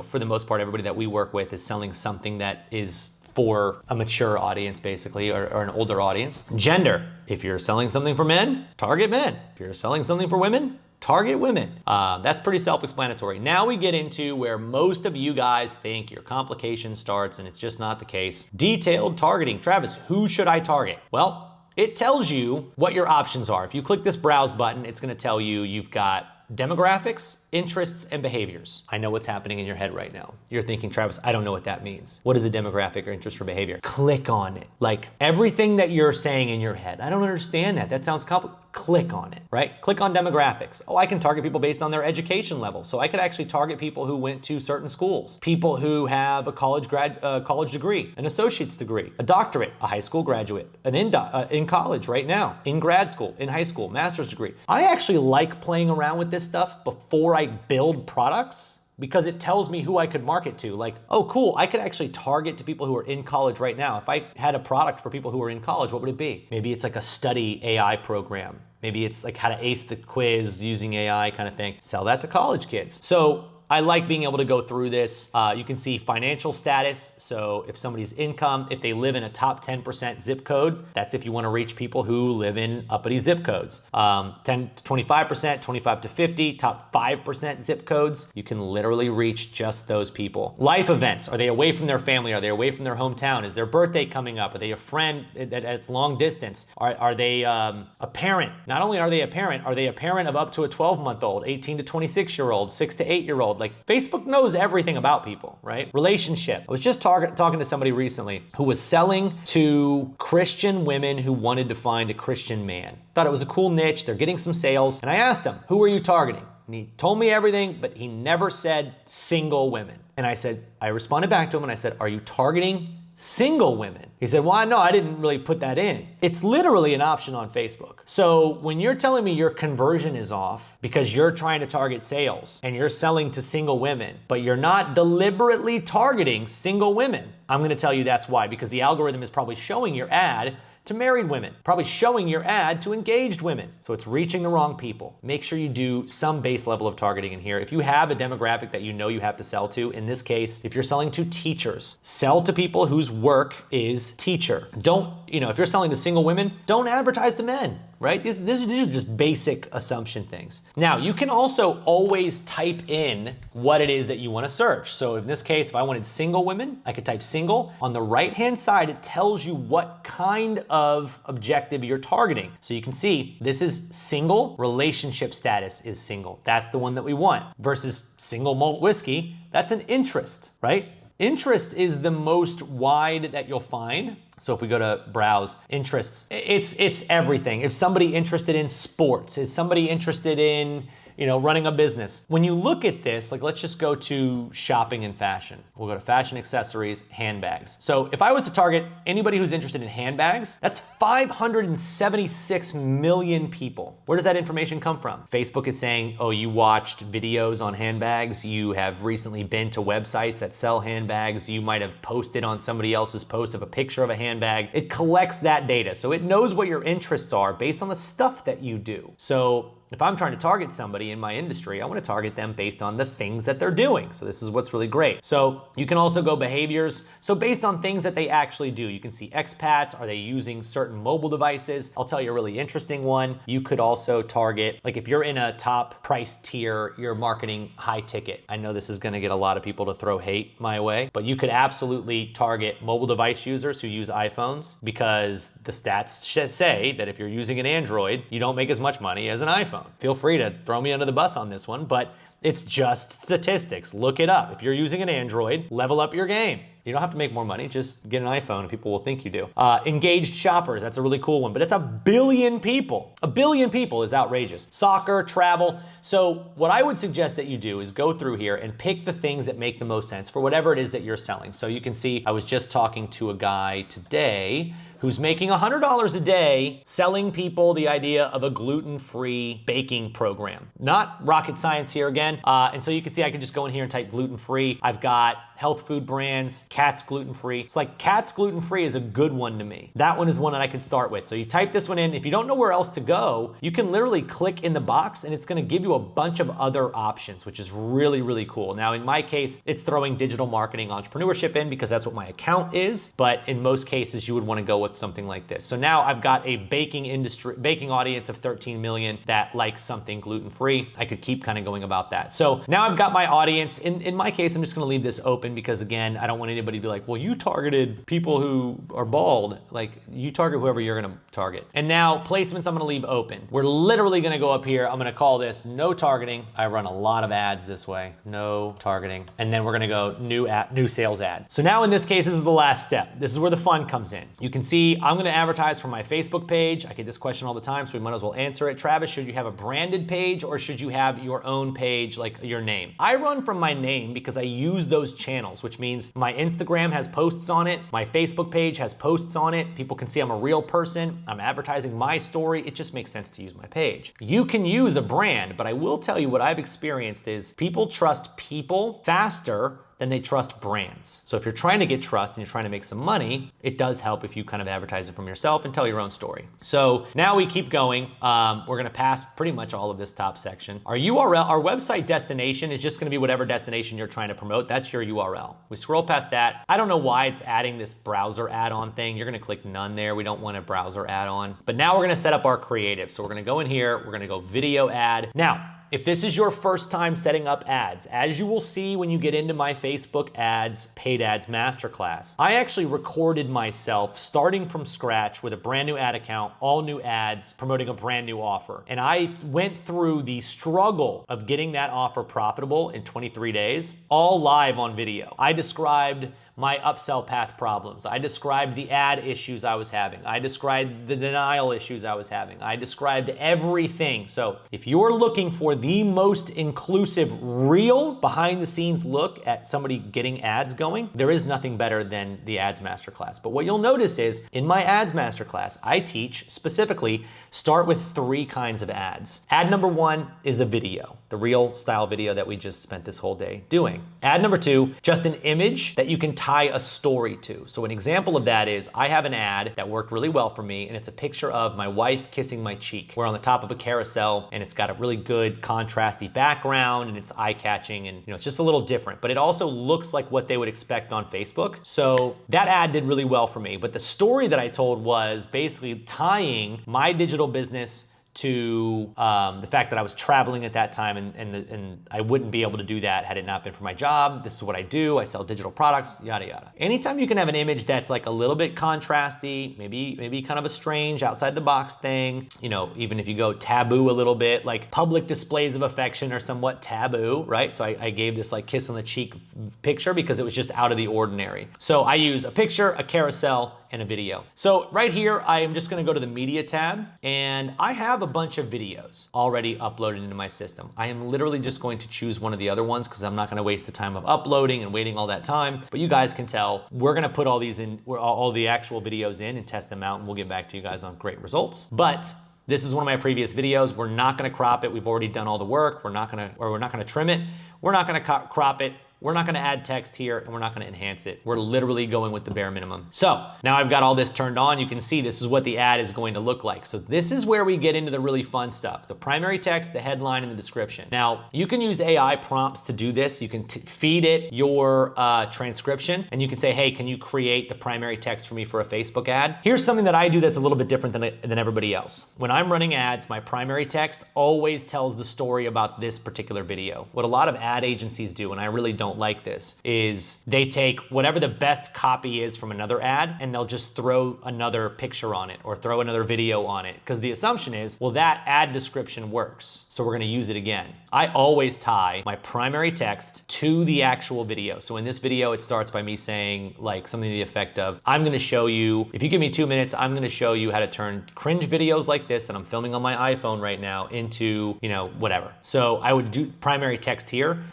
for the most part, everybody that we work with is selling something that is for a mature audience basically, or an older audience. Gender, if you're selling something for men, target men. If you're selling something for women, target women. That's pretty self-explanatory. Now we get into where most of you guys think your complication starts, and it's just not the case. Detailed targeting. Travis, who should I target? Well, it tells you what your options are. If you click this browse button, it's gonna tell you you've got demographics, interests, and behaviors. I know what's happening in your head right now. You're thinking, Travis, I don't know what that means. What is a demographic or interest or behavior? Click on it. Like everything that you're saying in your head. I don't understand that. That sounds complicated. Click on it, right? Click on demographics. Oh, I can target people based on their education level. So I could actually target people who went to certain schools, people who have a college degree, an associate's degree, a doctorate, a high school graduate, an in college right now, in grad school, in high school, master's degree. I actually like playing around with this stuff before I build products, because it tells me who I could market to. Like, oh cool, I could actually target to people who are in college right now. If I had a product for people who are in college, what would it be? Maybe it's like a study AI program. Maybe it's like how to ace the quiz using AI kind of thing. Sell that to college kids. So I like being able to go through this. You can see financial status. So if somebody's income, if they live in a top 10% zip code, that's if you want to reach people who live in uppity zip codes. 10 to 25%, 25 to 50, top 5% zip codes, you can literally reach just those people. Life events, are they away from their family? Are they away from their hometown? Is their birthday coming up? Are they a friend that's long distance? Are they a parent? Not only are they a parent of up to a 12-month-old, 18 to 26-year-old, 6 to 8-year-old? Like, Facebook knows everything about people, right? Relationship. I was just talking to somebody recently who was selling to Christian women who wanted to find a Christian man. Thought it was a cool niche. They're getting some sales. And I asked him, who are you targeting? And he told me everything, but he never said single women. And I responded back to him and I said, are you targeting single women? He said, well, no, I didn't really put that in. It's literally an option on Facebook. So when you're telling me your conversion is off because you're trying to target sales and you're selling to single women, but you're not deliberately targeting single women, I'm gonna tell you that's why, because the algorithm is probably showing your ad to married women, probably showing your ad to engaged women. So it's reaching the wrong people. Make sure you do some base level of targeting in here. If you have a demographic that you know you have to sell to, in this case, if you're selling to teachers, sell to people whose work is teacher. Don't, if you're selling to single women, don't advertise to men, right? These are just basic assumption things. Now, you can also always type in what it is that you want to search. So in this case, if I wanted single women, I could type single. On the right-hand side, it tells you what kind of objective you're targeting. So you can see this is single, relationship status is single. That's the one that we want. Versus single malt whiskey, that's an interest, right? Interest is the most wide that you'll find. So if we go to browse interests, it's everything. If somebody interested in sports, is somebody interested in running a business. When you look at this, like, let's just go to shopping and fashion. We'll go to fashion, accessories, handbags. So if I was to target anybody who's interested in handbags, that's 576 million people. Where does that information come from? Facebook is saying, oh, you watched videos on handbags. You have recently been to websites that sell handbags. You might have posted on somebody else's post of a picture of a handbag. It collects that data. So it knows what your interests are based on the stuff that you do. So if I'm trying to target somebody in my industry, I want to target them based on the things that they're doing. So this is what's really great. So you can also go behaviors. So based on things that they actually do, you can see expats. Are they using certain mobile devices? I'll tell you a really interesting one. You could also target, like if you're in a top price tier, you're marketing high ticket. I know this is going to get a lot of people to throw hate my way, but you could absolutely target mobile device users who use iPhones, because the stats say that if you're using an Android, you don't make as much money as an iPhone. Feel free to throw me under the bus on this one, but it's just statistics. Look it up. If you're using an Android, level up your game. You don't have to make more money, just get an iPhone and people will think you do. Engaged shoppers, that's a really cool one, but it's 1 billion people. 1 billion people is outrageous. Soccer, travel. So what I would suggest that you do is go through here and pick the things that make the most sense for whatever it is that you're selling. So you can see, I was just talking to a guy today who's making $100 a day selling people the idea of a gluten-free baking program. Not rocket science here again. And so you can see I can just go in here and type gluten-free. I've got health food brands, Cat's gluten-free. It's like Cat's gluten-free is a good one to me. That one is one that I could start with. So you type this one in. If you don't know where else to go, you can literally click in the box and it's gonna give you a bunch of other options, which is really, really cool. Now in my case, it's throwing digital marketing entrepreneurship in because that's what my account is. But in most cases, you would wanna go with something like this. So now I've got a baking audience of 13 million that likes something gluten-free. I could keep kind of going about that. So now I've got my audience. In my case, I'm just gonna leave this open because again, I don't want anybody to be like, well, you targeted people who are bald. Like, you target whoever you're gonna target. And now placements I'm gonna leave open. We're literally gonna go up here. I'm gonna call this no targeting. I run a lot of ads this way, no targeting. And then we're gonna go new sales ad. So now in this case, this is the last step. This is where the fun comes in. You can see I'm gonna advertise from my Facebook page. I get this question all the time, so we might as well answer it. Travis, should you have a branded page or should you have your own page, like your name? I run from my name because I use those channels, which means my Instagram has posts on it, my Facebook page has posts on it. People can see I'm a real person. I'm advertising my story. It just makes sense to use my page. You can use a brand, but I will tell you what I've experienced is people trust people faster than they trust brands. So if you're trying to get trust and you're trying to make some money, it does help if you kind of advertise it from yourself and tell your own story. So now we keep going. We're gonna pass pretty much all of this top section. Our URL, our website destination is just gonna be whatever destination you're trying to promote. That's your URL. We scroll past that. I don't know why it's adding this browser add-on thing. You're gonna click none there. We don't want a browser add-on. But now we're gonna set up our creative. So we're gonna go in here, we're gonna go video ad. Now, if this is your first time setting up ads, as you will see when you get into my Facebook ads, paid ads masterclass, I actually recorded myself starting from scratch with a brand new ad account, all new ads, promoting a brand new offer. And I went through the struggle of getting that offer profitable in 23 days, all live on video. I described my upsell path problems. I described the ad issues I was having. I described the denial issues I was having. I described everything. So if you're looking for the most inclusive, real behind the scenes look at somebody getting ads going, there is nothing better than the ads masterclass. But what you'll notice is in my ads masterclass, I teach specifically start with 3 kinds of ads. Ad number 1 is a video, the real style video that we just spent this whole day doing. Ad number 2, just an image that you can tie a story to. So an example of that is I have an ad that worked really well for me, and it's a picture of my wife kissing my cheek. We're on the top of a carousel, and it's got a really good contrasty background, and it's eye-catching, and it's just a little different, but it also looks like what they would expect on Facebook. So that ad did really well for me, but the story that I told was basically tying my digital business to the fact that I was traveling at that time and I wouldn't be able to do that had it not been for my job. This is what I do. I sell digital products, yada, yada. Anytime you can have an image that's like a little bit contrasty, maybe kind of a strange outside the box thing, even if you go taboo a little bit, like public displays of affection are somewhat taboo, right? So I gave this like kiss on the cheek picture because it was just out of the ordinary. So I use a picture, a carousel, and a video. So right here, I am just gonna go to the media tab, and I have a bunch of videos already uploaded into my system. I am literally just going to choose one of the other ones because I'm not gonna waste the time of uploading and waiting all that time, but you guys can tell, we're gonna put all these in, all the actual videos in and test them out, and we'll get back to you guys on great results. But this is one of my previous videos. We're not gonna crop it. We've already done all the work. We're not gonna trim it. We're not gonna crop it. We're not gonna add text here, and we're not gonna enhance it. We're literally going with the bare minimum. So now I've got all this turned on. You can see this is what the ad is going to look like. So this is where we get into the really fun stuff. The primary text, the headline, and the description. Now, you can use AI prompts to do this. You can feed it your transcription, and you can say, hey, can you create the primary text for me for a Facebook ad? Here's something that I do that's a little bit different than everybody else. When I'm running ads, my primary text always tells the story about this particular video. What a lot of ad agencies do, and I really don't like this, is they take whatever the best copy is from another ad and they'll just throw another picture on it or throw another video on it, because the assumption is, well, that ad description works, so we're gonna use it again. I always tie my primary text to the actual video. So in this video, it starts by me saying like something to the effect of, I'm gonna show you, if you give me 2 minutes, I'm gonna show you how to turn cringe videos like this that I'm filming on my iPhone right now into, whatever. So I would do primary text here.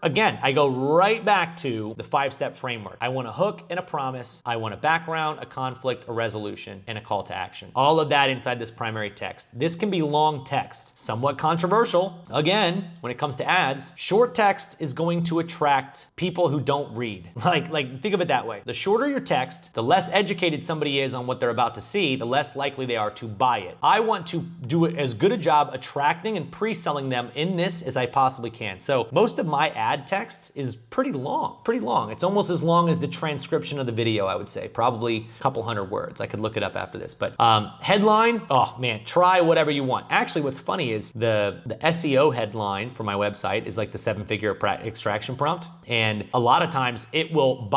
Again, I go right back to the 5-step framework. I want a hook and a promise. I want a background, a conflict, a resolution, and a call to action. All of that inside this primary text. This can be long text, somewhat controversial. Again, when it comes to ads, short text is going to attract people who don't read. Like think of it that way. The shorter your text, the less educated somebody is on what they're about to see, the less likely they are to buy it. I want to do as good a job attracting and pre-selling them in this as I possibly can. So most of my ad text is pretty long. It's almost as long as the transcription of the video, I would say. Probably a couple hundred words. I could look it up after this. But headline, oh man, try whatever you want. Actually, what's funny is the SEO headline for my website is like the 7-figure extraction prompt. And a lot of times it will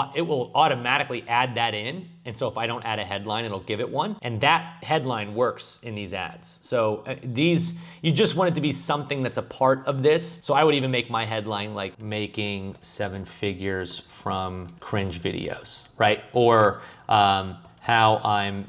automatically add that in. And so if I don't add a headline, it'll give it one. And that headline works in these ads. So you just want it to be something that's a part of this. So I would even make my headline like making 7 figures from cringe videos, right? Or how I'm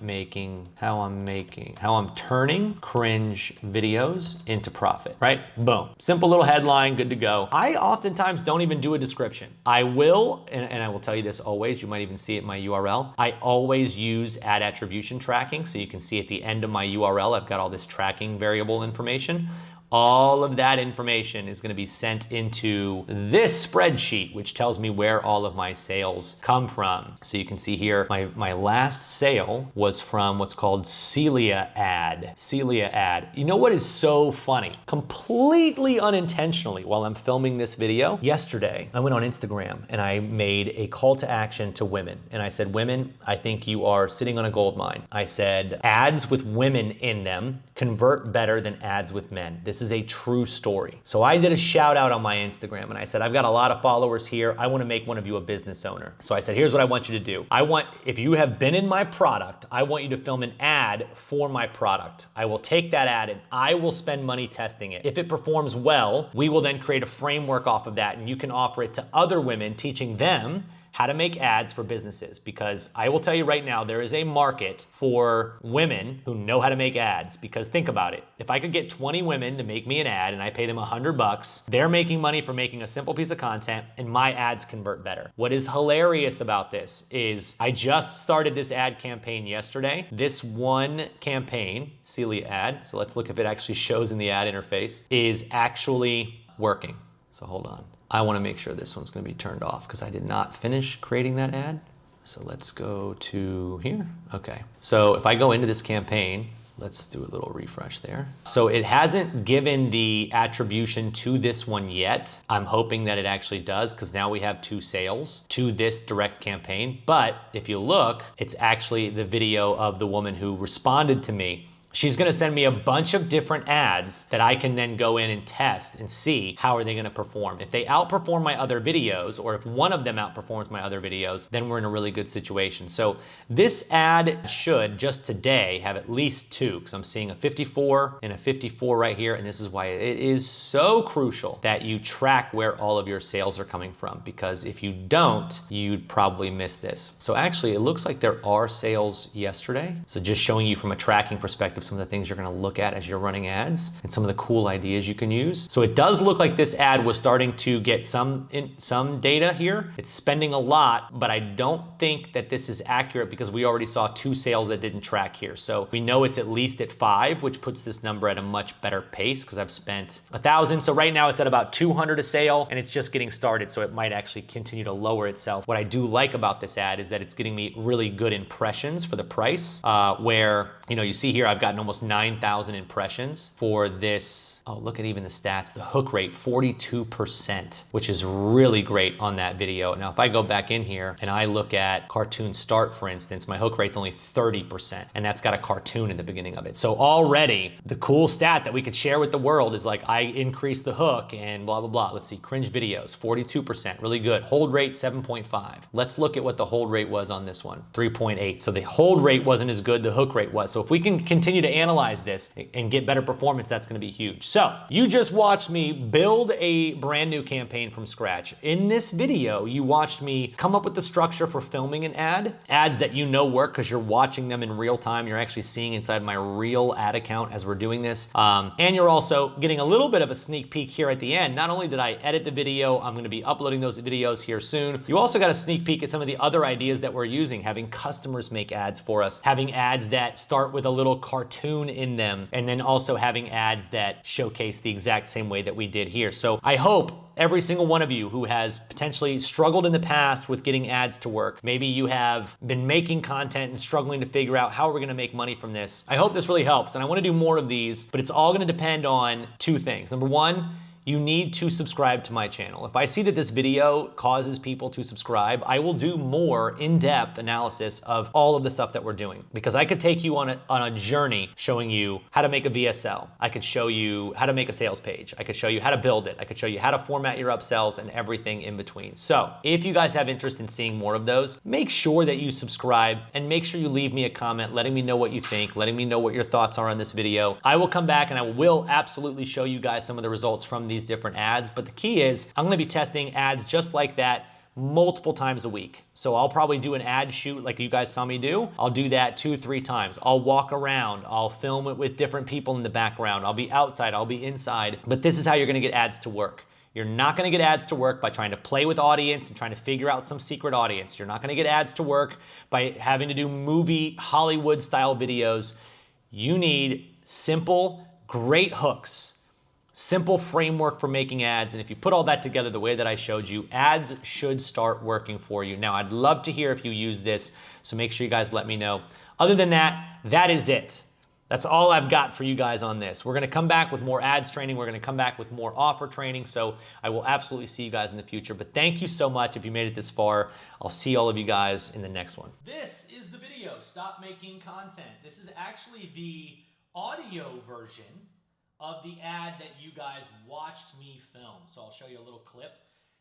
turning cringe videos into profit, right? Boom. Simple little headline, good to go. I oftentimes don't even do a description. I will, and I will tell you this always, you might even see it in my URL. I always use ad attribution tracking, so you can see at the end of my URL, I've got all this tracking variable information. all of that information is gonna be sent into this spreadsheet, which tells me where all of my sales come from. So you can see here, my last sale was from what's called Celia ad. Celia ad. You know what is so funny? Completely unintentionally, while I'm filming this video, yesterday, I went on Instagram and I made a call to action to women. And I said, women, I think you are sitting on a gold mine. I said, ads with women in them convert better than ads with men. This is a true story. So I did a shout out on my Instagram and I said, I've got a lot of followers here. I wanna make one of you a business owner. So I said, here's what I want you to do. If you have been in my product, I want you to film an ad for my product. I will take that ad and I will spend money testing it. If it performs well, we will then create a framework off of that and you can offer it to other women, teaching them how to make ads for businesses. Because I will tell you right now, there is a market for women who know how to make ads. Because think about it, if I could get 20 women to make me an ad and I pay them $100, they're making money for making a simple piece of content and my ads convert better. What is hilarious about this is I just started this ad campaign yesterday. This one campaign, Celia ad, so let's look if it actually shows in the ad interface, is actually working. So hold on. I wanna make sure this one's gonna be turned off because I did not finish creating that ad. So let's go to here. Okay, so if I go into this campaign, let's do a little refresh there. So it hasn't given the attribution to this one yet. I'm hoping that it actually does because now we have 2 sales to this direct campaign. But if you look, it's actually the video of the woman who responded to me. She's gonna send me a bunch of different ads that I can then go in and test and see how are they gonna perform. If they outperform my other videos, or if one of them outperforms my other videos, then we're in a really good situation. So this ad should, just today, have at least 2, because I'm seeing a 54 and a 54 right here, and this is why it is so crucial that you track where all of your sales are coming from, because if you don't, you'd probably miss this. So actually, it looks like there are sales yesterday. So just showing you from a tracking perspective, some of the things you're gonna look at as you're running ads and some of the cool ideas you can use. So it does look like this ad was starting to get some data here. It's spending a lot, but I don't think that this is accurate because we already saw 2 sales that didn't track here. So we know it's at least at 5, which puts this number at a much better pace because I've spent 1,000. So right now it's at about 200 a sale and it's just getting started. So it might actually continue to lower itself. What I do like about this ad is that it's getting me really good impressions for the price, where, you see here, I've gotten almost 9,000 impressions for this. Oh, look at even the stats. The hook rate, 42%, which is really great on that video. Now, if I go back in here and I look at cartoon start, for instance, my hook rate's only 30%, and that's got a cartoon in the beginning of it. So already the cool stat that we could share with the world is like, I increased the hook and blah, blah, blah. Let's see, cringe videos, 42%, really good. Hold rate, 7.5. Let's look at what the hold rate was on this one, 3.8. So the hold rate wasn't as good, the hook rate was. So if we can continue to analyze this and get better performance, that's gonna be huge. So you just watched me build a brand new campaign from scratch. In this video, you watched me come up with the structure for filming an ad, ads that work because you're watching them in real time. You're actually seeing inside my real ad account as we're doing this. And you're also getting a little bit of a sneak peek here at the end. Not only did I edit the video, I'm gonna be uploading those videos here soon. You also got a sneak peek at some of the other ideas that we're using, having customers make ads for us, having ads that start with a little cartoon in them, and then also having ads that showcase the exact same way that we did here. So I hope every single one of you who has potentially struggled in the past with getting ads to work, maybe you have been making content and struggling to figure out how we're gonna make money from this. I hope this really helps, and I wanna do more of these, but it's all gonna depend on 2 things. Number 1, you need to subscribe to my channel. If I see that this video causes people to subscribe, I will do more in-depth analysis of all of the stuff that we're doing. Because I could take you on a journey showing you how to make a VSL. I could show you how to make a sales page. I could show you how to build it. I could show you how to format your upsells and everything in between. So if you guys have interest in seeing more of those, make sure that you subscribe and make sure you leave me a comment letting me know what you think, letting me know what your thoughts are on this video. I will come back and I will absolutely show you guys some of the results from these different ads, but the key is I'm gonna be testing ads just like that multiple times a week. So I'll probably do an ad shoot like you guys saw me do. I'll do that 2-3 times. I'll walk around, I'll film it with different people in the background. I'll be outside, I'll be inside, but this is how you're gonna get ads to work. You're not gonna get ads to work by trying to play with audience and trying to figure out some secret audience. You're not gonna get ads to work by having to do movie Hollywood style videos. You need simple, great hooks simple framework for making ads. And if you put all that together the way that I showed you, ads should start working for you. Now, I'd love to hear if you use this, so make sure you guys let me know. Other than that, that is it. That's all I've got for you guys on this. We're gonna come back with more ads training. We're gonna come back with more offer training. So I will absolutely see you guys in the future. But thank you so much if you made it this far. I'll see all of you guys in the next one. This is the video, Stop Making Content. This is actually the audio version of the ad that you guys watched me film. So I'll show you a little clip.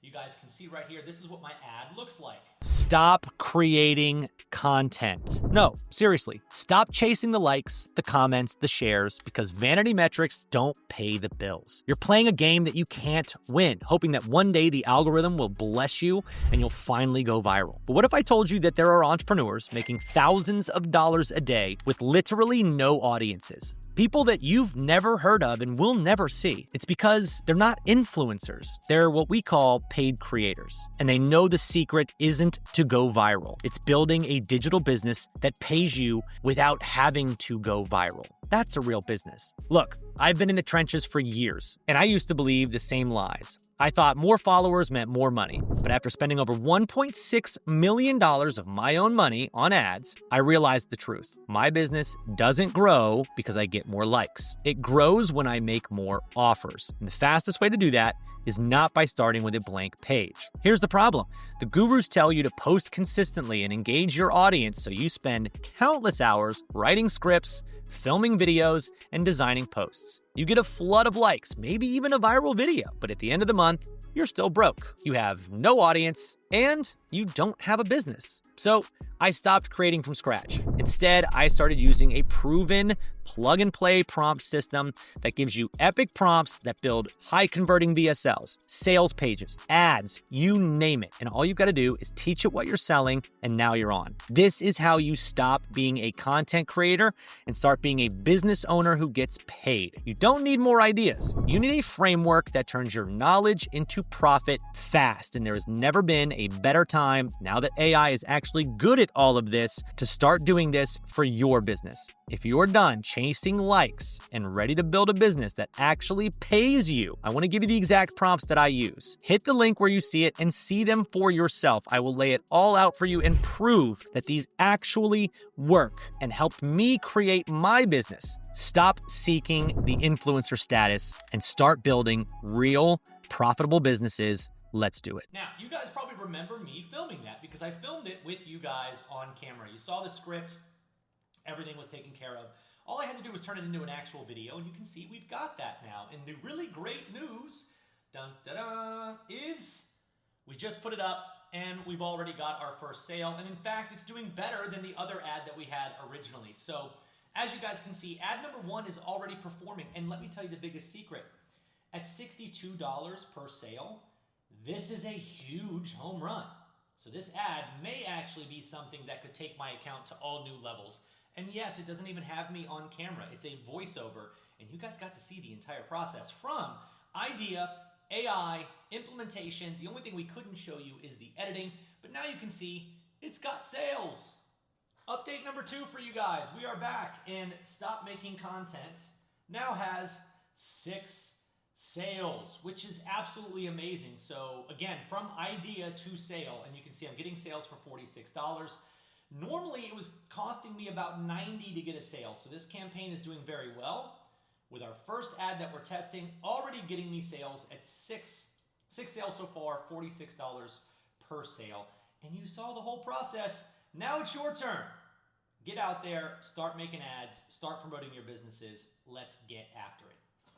You guys can see right here, this is what my ad looks like. Stop creating content. No, seriously, stop chasing the likes, the comments, the shares, because vanity metrics don't pay the bills. You're playing a game that you can't win, hoping that one day the algorithm will bless you and you'll finally go viral. But what if I told you that there are entrepreneurs making thousands of dollars a day with literally no audiences? People that you've never heard of and will never see. It's because they're not influencers. They're what we call paid creators. And they know the secret isn't to go viral. It's building a digital business that pays you without having to go viral. That's a real business. Look, I've been in the trenches for years, and I used to believe the same lies. I thought more followers meant more money. But after spending over $1.6 million of my own money on ads, I realized the truth. My business doesn't grow because I get more likes. It grows when I make more offers. And the fastest way to do that is not by starting with a blank page. Here's the problem. The gurus tell you to post consistently and engage your audience, so you spend countless hours writing scripts, filming videos, and designing posts. You get a flood of likes, maybe even a viral video, but at the end of the month, you're still broke. You have no audience, and you don't have a business. So I stopped creating from scratch. Instead, I started using a proven plug-and-play prompt system that gives you epic prompts that build high-converting VSLs, sales pages, ads, you name it. And all you've got to do is teach it what you're selling, and now you're on. This is how you stop being a content creator and start being a business owner who gets paid. You don't need more ideas. You need a framework that turns your knowledge into profit fast. And there has never been a better time, now that AI is actually good at all of this, to start doing this for your business. If you're done chasing likes and ready to build a business that actually pays you, I want to give you the exact prompts that I use. Hit the link where you see it and see them for yourself. I will lay it all out for you and prove that these actually work and helped me create my business. Stop seeking the influencer status and start building real, profitable businesses. Let's do it. Now, you guys probably remember me filming that because I filmed it with you guys on camera. You saw the script. Everything was taken care of. All I had to do was turn it into an actual video, and you can see we've got that now. And the really great news, is we just put it up, and we've already got our first sale. And in fact, it's doing better than the other ad that we had originally. So as you guys can see, ad number 1 is already performing. And let me tell you the biggest secret. At $62 per sale, this is a huge home run. So this ad may actually be something that could take my account to all new levels. And yes, it doesn't even have me on camera. It's a voiceover, and you guys got to see the entire process from idea, AI, implementation. The only thing we couldn't show you is the editing, but now you can see it's got sales. Update number 2 for you guys. We are back, and Stop Making Content now has 6 sales, which is absolutely amazing. So again, from idea to sale, and you can see I'm getting sales for $46. Normally, it was costing me about $90 to get a sale. So this campaign is doing very well. With our first ad that we're testing, already getting me sales at 6 sales so far, $46 per sale. And you saw the whole process. Now it's your turn. Get out there, start making ads, start promoting your businesses. Let's get after it.